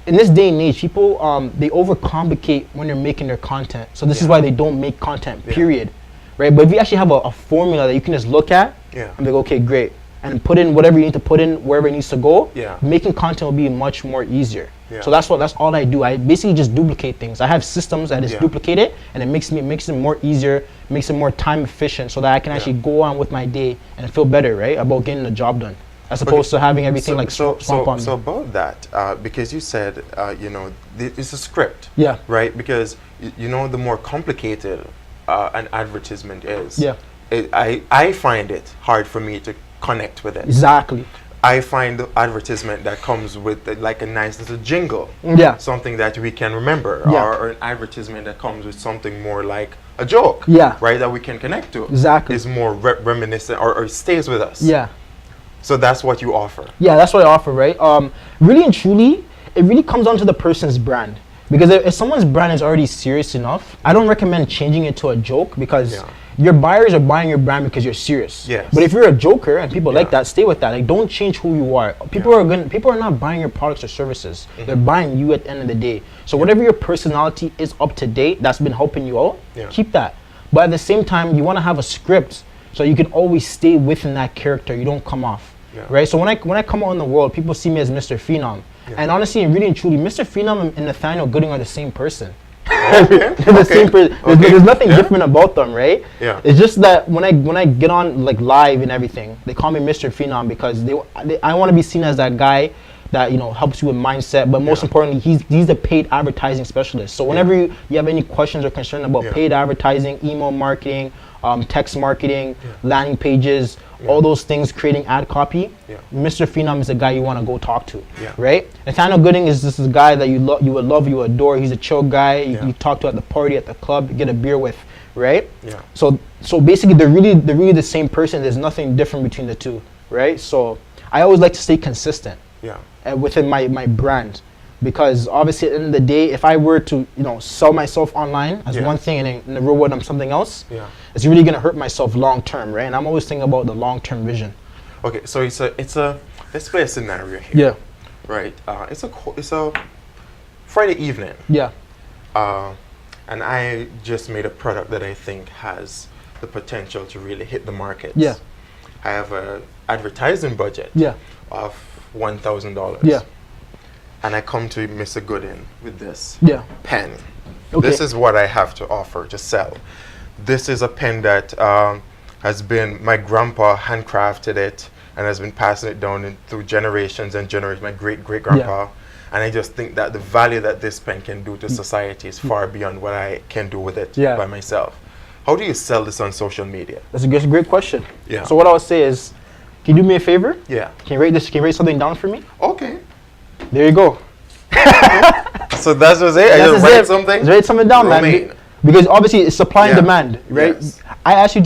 in this day and age, people they overcomplicate when they're making their content. So this is why they don't make content, period. Right? But if you actually have a formula that you can just look at and be like, okay, great, and put in whatever you need to put in wherever it needs to go, making content will be much more easier. So that's all I do. I basically just duplicate things. I have systems that just duplicate it, and it makes it more easier, makes it more time efficient, so that I can actually go on with my day and feel better, right, about getting the job done, as opposed to having everything swamp on me. So about that, because you said, you know, it's a script, Yeah. right? Because you know, the more complicated an advertisement is, I find it hard for me to connect with it. Exactly. I find the advertisement that comes with like a nice little jingle, something that we can remember, or an advertisement that comes with something more like a joke, right, that we can connect to. Exactly. Is more reminiscent or stays with us. Yeah. So that's what you offer. Yeah, that's what I offer, right? Really and truly, it really comes down to the person's brand. Because if someone's brand is already serious enough, I don't recommend changing it to a joke, because your buyers are buying your brand because you're serious. Yes. But if you're a joker and people like that, stay with that. Like, don't change who you are. People are not buying your products or services. They're buying you at the end of the day. So whatever your personality is up to date, that's been helping you out, keep that. But at the same time, you want to have a script so you can always stay within that character. You don't come off. Right? So when I come out in the world, people see me as Mr. Phenom. And honestly, really and truly, Mr. Phenom and Nathaniel Gooding are the same person. They're the same person. There's nothing different about them, right? Yeah. It's just that when I get on like live and everything, they call me Mr. Phenom because I want to be seen as that guy that, you know, helps you with mindset, but most importantly, he's a paid advertising specialist. So whenever you have any questions or concern about paid advertising, email marketing, text marketing, landing pages, all those things, creating ad copy, Mr. Phenom is the guy you want to go talk to, right? Nathaniel Gooding is this guy that you would love, you adore. He's a chill guy. You talk to at the party, at the club, you get a beer with, right? So basically, they're really the same person. There's nothing different between the two, right? So I always like to stay consistent within my brand. Because obviously, at the end of the day, if I were to, you know, sell myself online as one thing and in the real world I'm something else, it's really gonna hurt myself long term, right? And I'm always thinking about the long term vision. Okay, so it's a let's play a scenario here. Right. It's a Friday evening. And I just made a product that I think has the potential to really hit the market. I have a advertising budget of $1,000. And I come to Mr. Gooding with this pen. This is what I have to offer to sell. This is a pen that has been, my grandpa handcrafted it and has been passing it down through generations and generations, my great-great-grandpa. And I just think that the value that this pen can do to society is far beyond what I can do with it by myself. How do you sell this on social media? That's a great question. So what I would say is, can you do me a favor? Can you rate something down for me? Okay. There you go. So that's just it. I just write something. Just write something down, man. Because obviously it's supply and demand, right? I asked you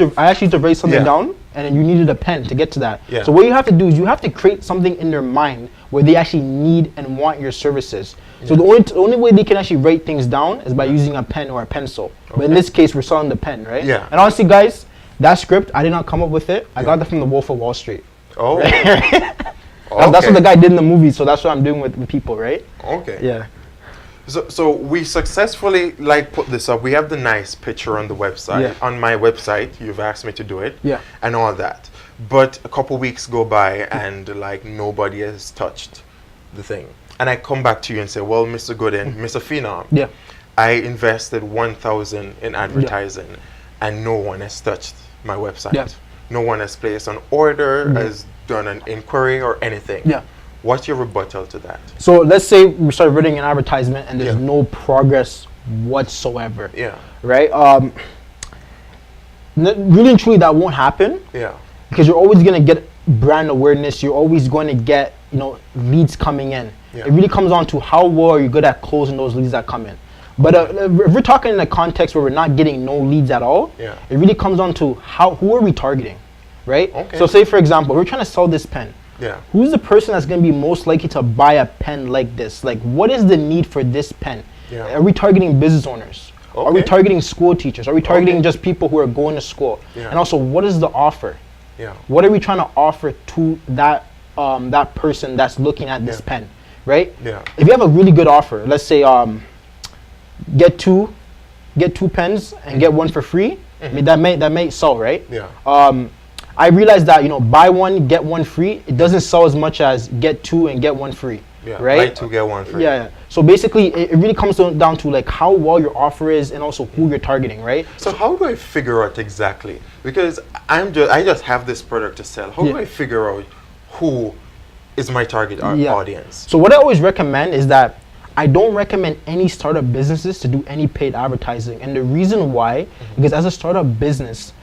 to write something down, and then you needed a pen to get to that. So what you have to do is you have to create something in their mind where they actually need and want your services. So the only way they can actually write things down is by using a pen or a pencil. But in this case, we're selling the pen, right? And honestly, guys, that script, I did not come up with it. I got that from the Wolf of Wall Street. Oh. That's what the guy did in the movie, so that's what I'm doing with people, right? So we successfully put this up. We have the nice picture on the website, on my website. You've asked me to do it, and all that. But a couple weeks go by and nobody has touched the thing. And I come back to you and say, well, Mr. Gooding, Mr. Phenom, I invested $1,000 in advertising, and no one has touched my website. No one has placed an order, has done an inquiry or anything. What's your rebuttal to that? So let's say we start running an advertisement and there's no progress whatsoever. Right? Really and truly, that won't happen. Because you're always gonna get brand awareness, you're always going to get, you know, leads coming in. Yeah. It really comes down to how well are you good at closing those leads that come in. But if we're talking in a context where we're not getting no leads at all, Yeah. it really comes down to who are we targeting, right? Okay. So say, for example, we're trying to sell this pen. Yeah. Who's the person that's going to be most likely to buy a pen like this? Like, what is the need for this pen? Yeah. Are we targeting business owners? Are we Okay. targeting school teachers? Are we targeting Okay. just people who are going to school? Yeah. And also, what is the offer? Yeah. What are we trying to offer to that person that's looking at this Yeah. pen, right? Yeah. If you have a really good offer, let's say get two pens and get one for free. I mean, that may sell, right? Yeah. I realized that, you know, buy one get one free. It doesn't sell as much as get two and get one free. Yeah. Right. Buy two, get one free. Yeah. So basically, it really comes down to like how well your offer is and also who you're targeting, right? So how do I figure out exactly? Because I just have this product to sell. How do Yeah. I figure out who is my target audience? So what I always recommend is that I don't recommend any startup businesses to do any paid advertising. And the reason why, because as a startup business,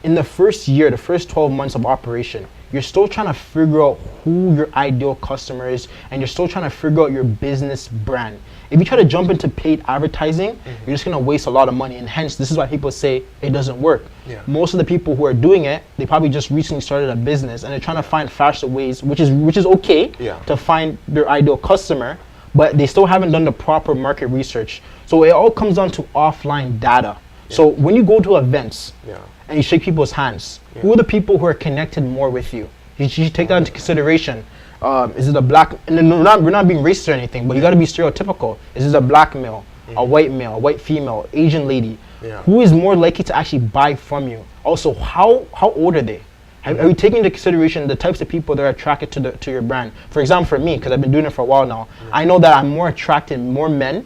in the first year, the first 12 months of operation, you're still trying to figure out who your ideal customer is, and you're still trying to figure out your business brand. If you try to jump into paid advertising, you're just gonna waste a lot of money, and hence this is why people say it doesn't work. Yeah. Most of the people who are doing it, they probably just recently started a business, and they're trying to find faster ways, which is okay, Yeah. to find their ideal customer, but they still haven't done the proper market research. So it all comes down to offline data. So when you go to events, Yeah. and you shake people's hands, who are the people who are connected more with you? You should take that into consideration. Is it a black, and then we're not being racist or anything, but you gotta be stereotypical. Is it a black male, a white female, Asian lady? Yeah. Who is more likely to actually buy from you? Also, how old are they? Are you taking into consideration the types of people that are attracted to your brand? For example, for me, because I've been doing it for a while now, I know that I'm more attracted more men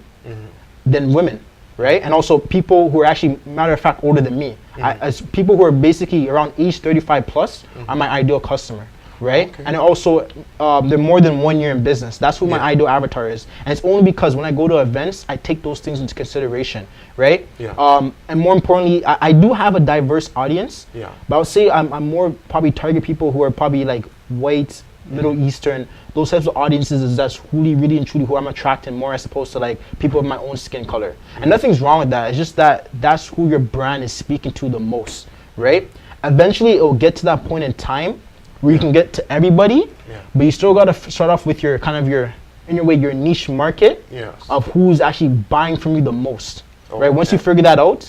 than women, right? And also people who are actually, matter of fact, older than me. As people who are basically around age 35 plus are my ideal customer, right? Okay. And also, they're more than 1 year in business. That's who my ideal avatar is. And it's only because when I go to events, I take those things into consideration, right? Yeah. And more importantly, I do have a diverse audience. Yeah. But I would say I'm more probably target people who are probably like white, Middle Eastern, those types of audiences is that's really and truly who I'm attracting more as opposed to like people of my own skin color. And nothing's wrong with that. It's just that that's who your brand is speaking to the most, right? Eventually it will get to that point in time where you can get to everybody, but you still gotta start off with your kind of your niche market of who's actually buying from you the most, right? Once you figure that out,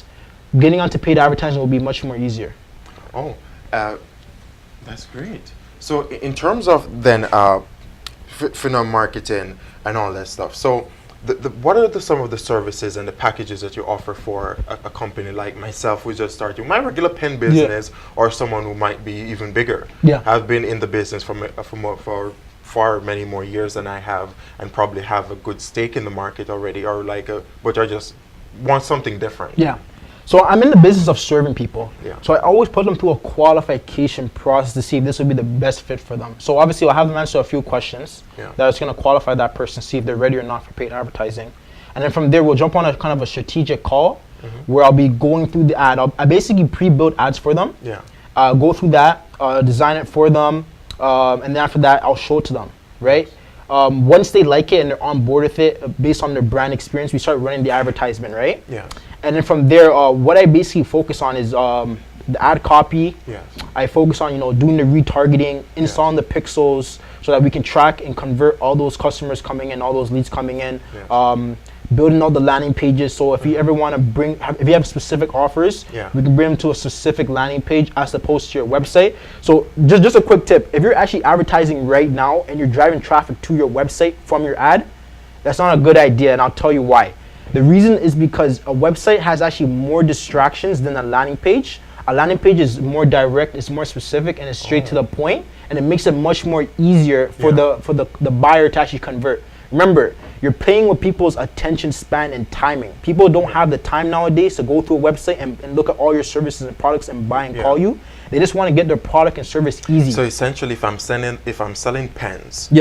getting onto paid advertising will be much more easier. Oh, that's great. So in terms of then Phenom marketing and all that stuff, so what are some of the services and the packages that you offer for a company like myself who's just starting my regular pen business, or someone who might be even bigger? I've been in the business for far many more years than I have, and probably have a good stake in the market already, or but I just want something different. So I'm in the business of serving people. Yeah. So I always put them through a qualification process to see if this would be the best fit for them. So obviously I'll have them answer a few questions that's going to qualify that person, see if they're ready or not for paid advertising. And then from there we'll jump on a kind of a strategic call where I'll be going through the ad. I basically pre-build ads for them. Go through that, design it for them, and then after that I'll show it to them, right? Once they like it and they're on board with it, based on their brand experience, we start running the advertisement, right? And then from there, what I basically focus on is the ad copy. I focus on doing the retargeting, installing the pixels so that we can track and convert all those customers coming in, all those leads coming in. Building all the landing pages. So if you ever want to if you have specific offers, we can bring them to a specific landing page as opposed to your website. So just a quick tip: if you're actually advertising right now and you're driving traffic to your website from your ad, that's not a good idea, and I'll tell you why. The reason is because a website has actually more distractions than a landing page. A landing page is more direct, it's more specific, and it's straight to the point, and it makes it much more easier for the buyer to actually convert. Remember, you're playing with people's attention span and timing. People don't have the time nowadays to go through a website and look at all your services and products and buy and call you. They just want to get their product and service easy. So essentially, if I'm selling pens,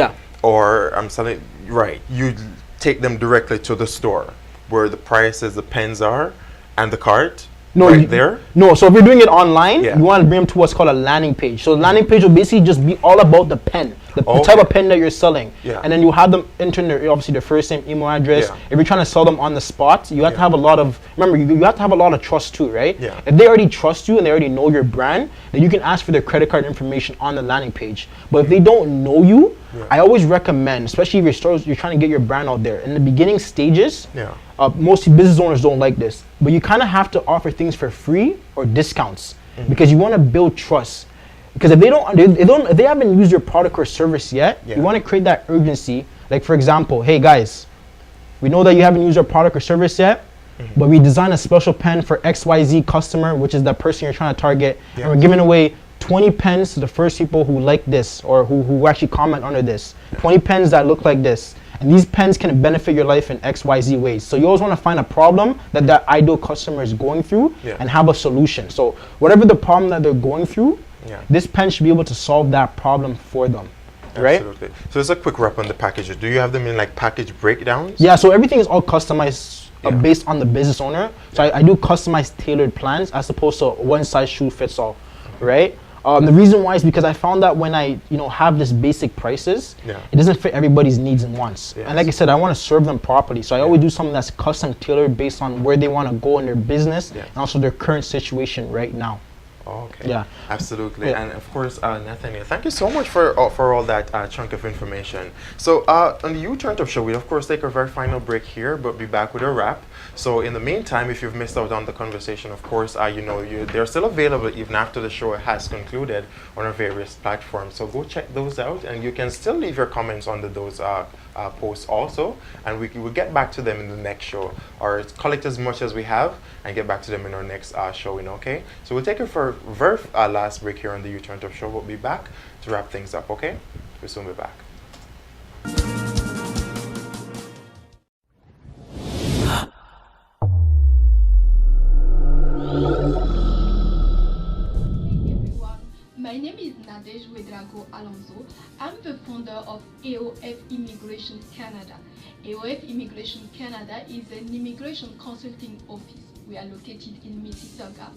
or I'm selling, you take them directly to the store where the prices, the pens are, and the cart, No, right there? No, so if you're doing it online, Yeah. you want to bring them to what's called a landing page. So the landing page will basically just be all about the pen, the type of pen that you're selling. Yeah. And then you have them enter their, obviously their first name, email address. Yeah. If you're trying to sell them on the spot, you have to have a lot of, remember, you have to have a lot of trust too, right? Yeah. If they already trust you and they already know your brand, then you can ask for their credit card information on the landing page. But if they don't know you, I always recommend, especially if you're trying to get your brand out there, in the beginning stages, most business owners don't like this, but you kind of have to offer things for free or discounts because you want to build trust. Because if if they haven't used your product or service yet, you want to create that urgency. Like for example, hey guys, we know that you haven't used our product or service yet, but we designed a special pen for XYZ customer, which is the person you're trying to target, and we're giving away 20 pens to the first people who like this or who actually comment under this. 20 pens that look like this. And these pens can benefit your life in XYZ ways. So you always want to find a problem that that ideal customer is going through and have a solution. So whatever the problem that they're going through, this pen should be able to solve that problem for them. Right? Absolutely. So there's a quick wrap on the packages. Do you have them in like package breakdowns? Yeah, so everything is all customized based on the business owner. So I do customized tailored plans as opposed to one size shoe fits all, right? The reason why is because I found that when I have this basic prices, it doesn't fit everybody's needs and wants. And like I said, I want to serve them properly. So I always do something that's custom tailored based on where they want to go in their business and also their current situation right now. Okay. Yeah. Absolutely. And of course, Nathaniel, thank you so much for all that chunk of information. So on the U-Turn Up Show, we of course take our very final break here, but be back with a wrap. So in the meantime, if you've missed out on the conversation, of course, they're still available even after the show has concluded on our various platforms. So go check those out, and you can still leave your comments under those posts also, and we will get back to them in the next show, or collect as much as we have and get back to them in our next showing. Okay, so we'll take it for very last break here on the U-Turn Up Show. We'll be back to wrap things up. Okay, we'll soon be back. My name is Alonso. I'm the founder of AOF Immigration Canada. AOF Immigration Canada is an immigration consulting office. We are located in Mississauga,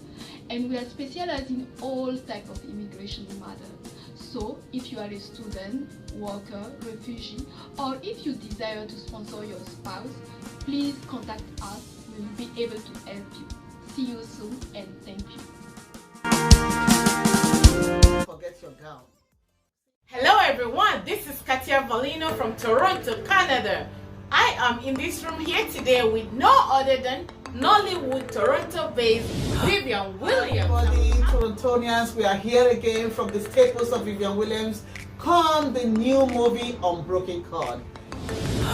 and we are specialized in all types of immigration matters. So, if you are a student, worker, refugee, or if you desire to sponsor your spouse, please contact us. We will be able to help you. See you soon, and thank you. Forget your gown. Hello everyone, this is Mr.Phenom from Toronto, Canada. I am in this room here today with no other than Nollywood Toronto-based Vivian Williams. Everybody, Torontonians, we are here again from the staples of Vivian Williams. Come the new movie Unbroken Cord.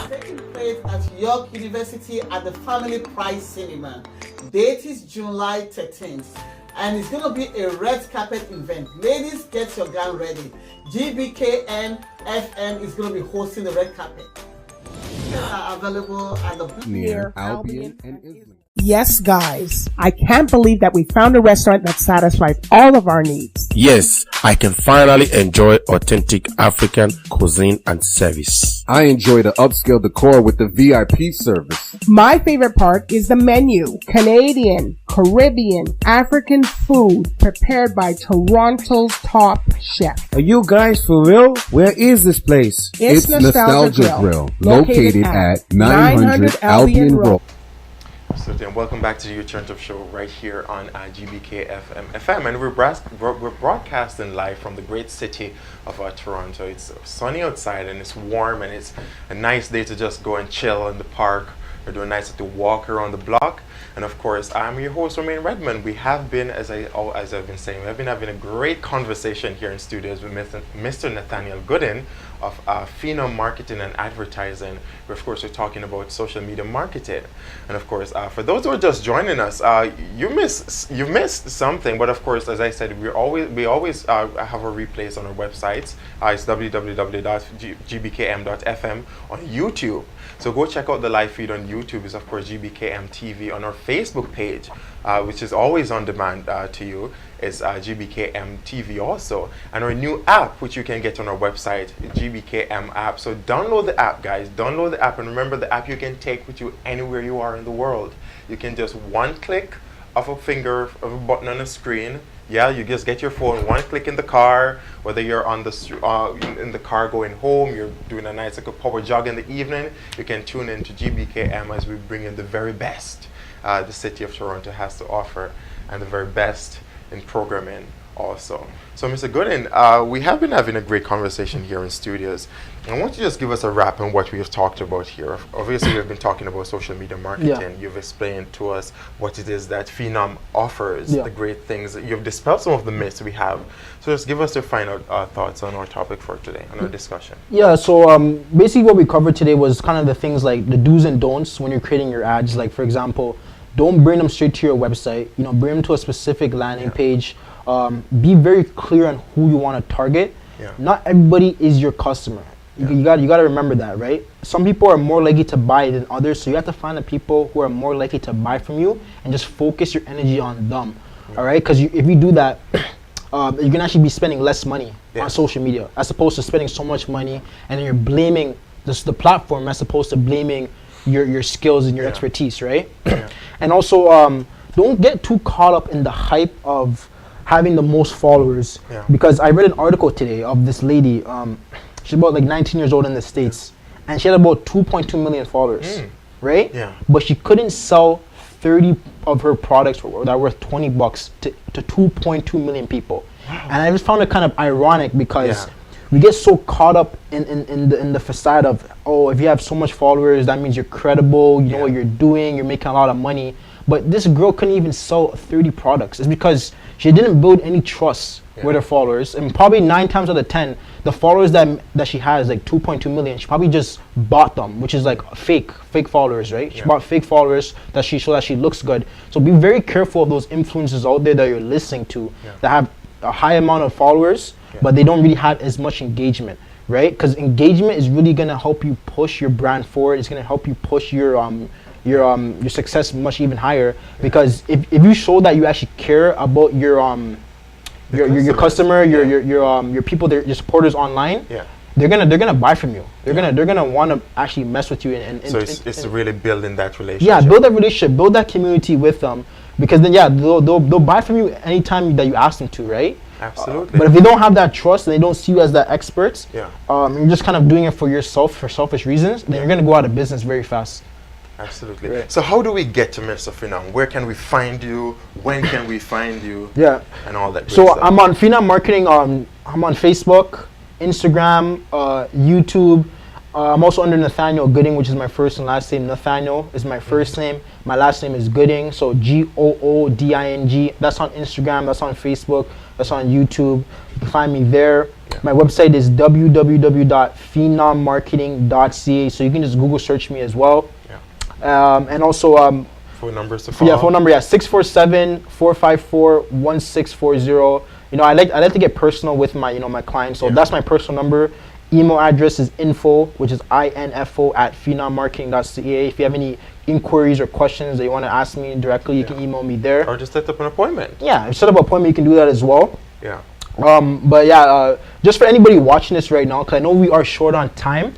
Taking place at York University at the Family Prize Cinema. Date is July 13th. And it's going to be a red carpet event. Ladies, get your gown ready. GBKM FM is going to be hosting the red carpet. Tickets are available at the near Albion and Islington. Yes, guys, I can't believe that we found a restaurant that satisfies all of our needs. Yes, I can finally enjoy authentic African cuisine and service. I enjoy the upscale decor with the VIP service. My favorite part is the menu. Canadian, Caribbean, African food prepared by Toronto's top chef. Are you guys for real? Where is this place? It's Nostalgia Grill, located at 900 Albion Road. Absolutely, and welcome back to the U-Turn Up Show right here on GBK FM. And we're broadcasting live from the great city of Toronto. It's sunny outside and it's warm, and it's a nice day to just go and chill in the park or do a nice little walk around the block. And of course, I'm your host, Romain Redmond. We have been, as I've been saying, we have been having a great conversation here in studios with Mr. Nathaniel Gooden of Phenom Marketing and Advertising. Where, of course, we're talking about social media marketing. And of course, for those who are just joining us, you missed something. But of course, as I said, we always have our replays on our websites. It's www.gbkm.fm on YouTube. So go check out the live feed on YouTube. Is of course GBKM TV. On our Facebook page, which is always on demand to you, is GBKM TV also. And our new app, which you can get on our website, GBKM app. So download the app, guys. Download the app, and remember, the app you can take with you anywhere you are in the world. You can just one click of a finger of a button on a screen. Yeah, you just get your phone, one click in the car, whether you're on the in the car going home, you're doing a nice like power jog in the evening, you can tune in to GBKM as we bring in the very best the city of Toronto has to offer, and the very best in programming also. So Mr. Gooden, we have been having a great conversation here in studios. I want you to just give us a wrap on what we have talked about here. Obviously, we've been talking about social media marketing. Yeah. You've explained to us what it is that Phenom offers, Yeah. the great things. You've dispelled some of the myths we have. So just give us your final thoughts on our topic for today, on our discussion. Yeah, so basically what we covered today was kind of the things like the do's and don'ts when you're creating your ads. Like, for example, don't bring them straight to your website. You know, bring them to a specific landing page. Be very clear on who you want to target. Yeah. Not everybody is your customer. You got to remember that, right? Some people are more likely to buy than others, so you have to find the people who are more likely to buy from you and just focus your energy on them. All right, because if you do that, you're gonna actually be spending less money on social media as opposed to spending so much money, and then you're blaming the platform as opposed to blaming your skills and your expertise, right? And also, don't get too caught up in the hype of having the most followers, because I read an article today of this lady. She's about like 19 years old in the States, and she had about 2.2 million followers, right? Yeah. But she couldn't sell 30 of her products that were worth $20 to 2.2 million people. And I just found it kind of ironic because we get so caught up in the facade of, oh, if you have so much followers, that means you're credible, you know what you're doing, you're making a lot of money. But this girl couldn't even sell 30 products. It's because she didn't build any trust with her followers, and probably 9 times out of 10, the followers that she has, like 2.2 million, she probably just bought them, which is like fake followers, right? She bought fake followers so that she looks good. So be very careful of those influencers out there that you're listening to that have a high amount of followers, but they don't really have as much engagement, right? Because engagement is really gonna help you push your brand forward. It's gonna help you push your success much even higher, because if you show that you actually care about your customer, your people, your supporters online, they're gonna buy from you. They're gonna want to actually mess with you and so it's really building that relationship. Yeah, build that relationship, build that community with them, because then they'll buy from you anytime that you ask them to, right? Absolutely. But if they don't have that trust and they don't see you as that expert, you're just kind of doing it for yourself, for selfish reasons, then you're gonna go out of business very fast. Absolutely. Right. So how do we get to Mr. Phenom? Where can we find you? When can we find you? And all that. So I'm on Phenom Marketing. I'm on Facebook, Instagram, YouTube. I'm also under Nathaniel Gooding, which is my first and last name. Nathaniel is my first name. My last name is Gooding. So Gooding. That's on Instagram. That's on Facebook. That's on YouTube. You can find me there. My website is www.phenommarketing.ca. So you can just Google search me as well. And also phone numbers to follow. Yeah, phone number 647-454-1640. You know, I like to get personal with my my clients, so that's my personal number. Email address is info, which is info @phenommarketing.ca. If you have any inquiries or questions that you want to ask me directly, you can email me there. Or just set up an appointment. Yeah, set up an appointment. You can do that as well. Yeah. But yeah, just for anybody watching this right now, because I know we are short on time,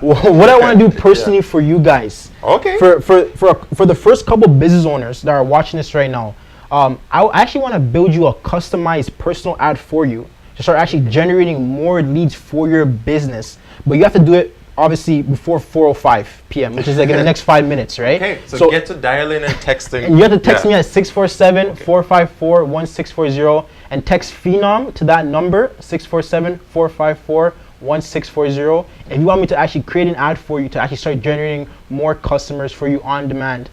what I want to do personally for you guys, for the first couple business owners that are watching this right now, I actually want to build you a customized personal ad for you to start actually generating more leads for your business. But you have to do it obviously before 4:05 p.m., which is like in the next 5 minutes, right? Okay, so get to dialing and texting. And you have to text me at 647-454-1640 and text Phenom to that number, 647-454-1640. If you want me to actually create an ad for you to actually start generating more customers for you on demand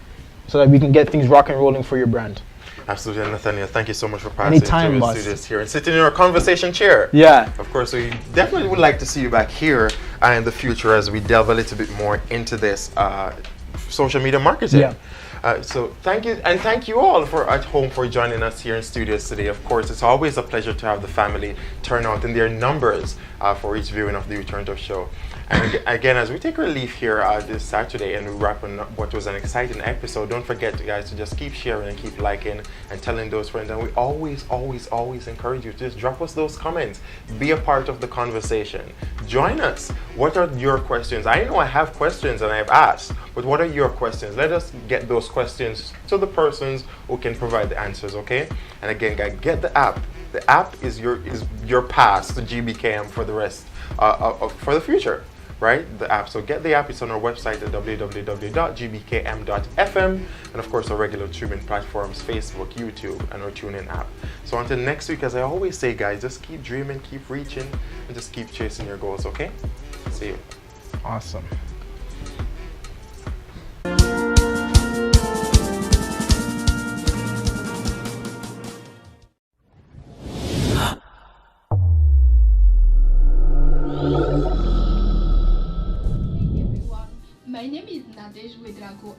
so that we can get things rock and rolling for your brand. Absolutely, Nathaniel. Thank you so much for passing Anytime, through the studios here and sitting in our conversation chair. Yeah. Of course, we definitely would like to see you back here in the future as we delve a little bit more into this social media marketing. Yeah. So thank you, and thank you all at home for joining us here in studios today. Of course, it's always a pleasure to have the family turn out in their numbers for each viewing of the Return to Show. And again, as we take our leave here this Saturday and we wrap on what was an exciting episode, don't forget, guys, to just keep sharing and keep liking and telling those friends. And we always encourage you to just drop us those comments. Be a part of the conversation. Join us. What are your questions? I know I have questions and I've asked, but what are your questions? Let us get those questions to the persons who can provide the answers, okay? And again, guys, get the app. The app is your pass to GBKM for the rest, for the future. Right, the app. So get the app. It's on our website at www.gbkm.fm, and of course our regular streaming platforms, Facebook, YouTube, and our TuneIn app. So until next week, as I always say, guys, just keep dreaming, keep reaching, and just keep chasing your goals. Okay? See you. Awesome. My name is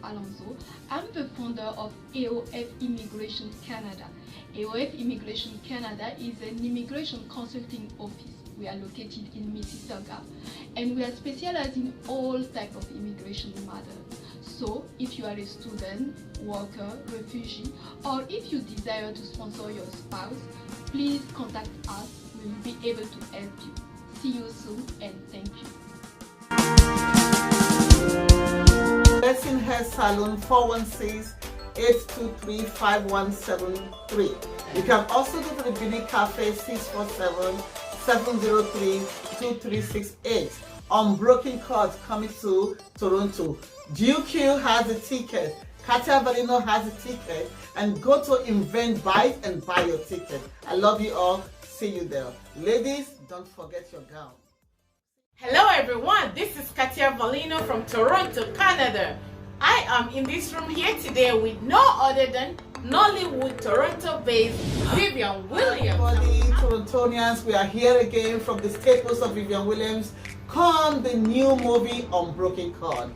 Alonso. I'm the founder of AOF Immigration Canada. AOF Immigration Canada is an immigration consulting office. We are located in Mississauga and we are specialized in all types of immigration matters. So if you are a student, worker, refugee, or if you desire to sponsor your spouse, please contact us. We will be able to help you. See you soon and thank you. Blessing Hair Salon 416-823-5173. You can also go to the Beauty Cafe 647-703-2368. Unbroken Cards coming to Toronto. GQ has a ticket. Katia Valino has a ticket. And go to Invent Buy and buy your ticket. I love you all. See you there. Ladies, don't forget your gown. Hello everyone, this is Katia Valino from Toronto, Canada. I am in this room here today with no other than Nollywood Toronto-based Vivian Williams. Everybody, Torontonians, we are here again from the staples of Vivian Williams. Come the new movie Unbroken Chord.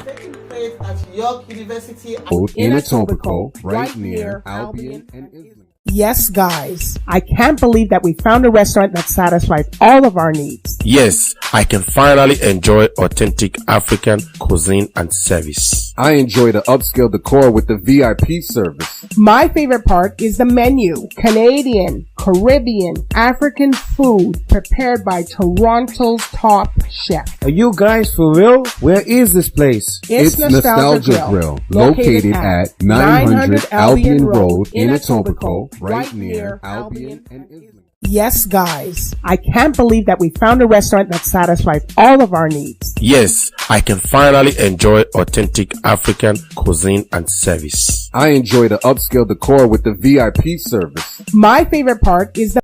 Taking place at York University In Etobicoke, right near Albion and Islington. Yes, guys, I can't believe that we found a restaurant that satisfies all of our needs. Yes, I can finally enjoy authentic African cuisine and service. I enjoy the upscale decor with the VIP service. My favorite part is the menu. Canadian, Caribbean, African food prepared by Toronto's top chef. Are you guys for real? Where is this place? It's Nostalgia Grill, located at 900 Albion Road in Etobicoke, right near Albion and Islington. Yes, guys, I can't believe that we found a restaurant that satisfies all of our needs. Yes, I can finally enjoy authentic African cuisine and service. I enjoy the upscale decor with the VIP service. My favorite part is the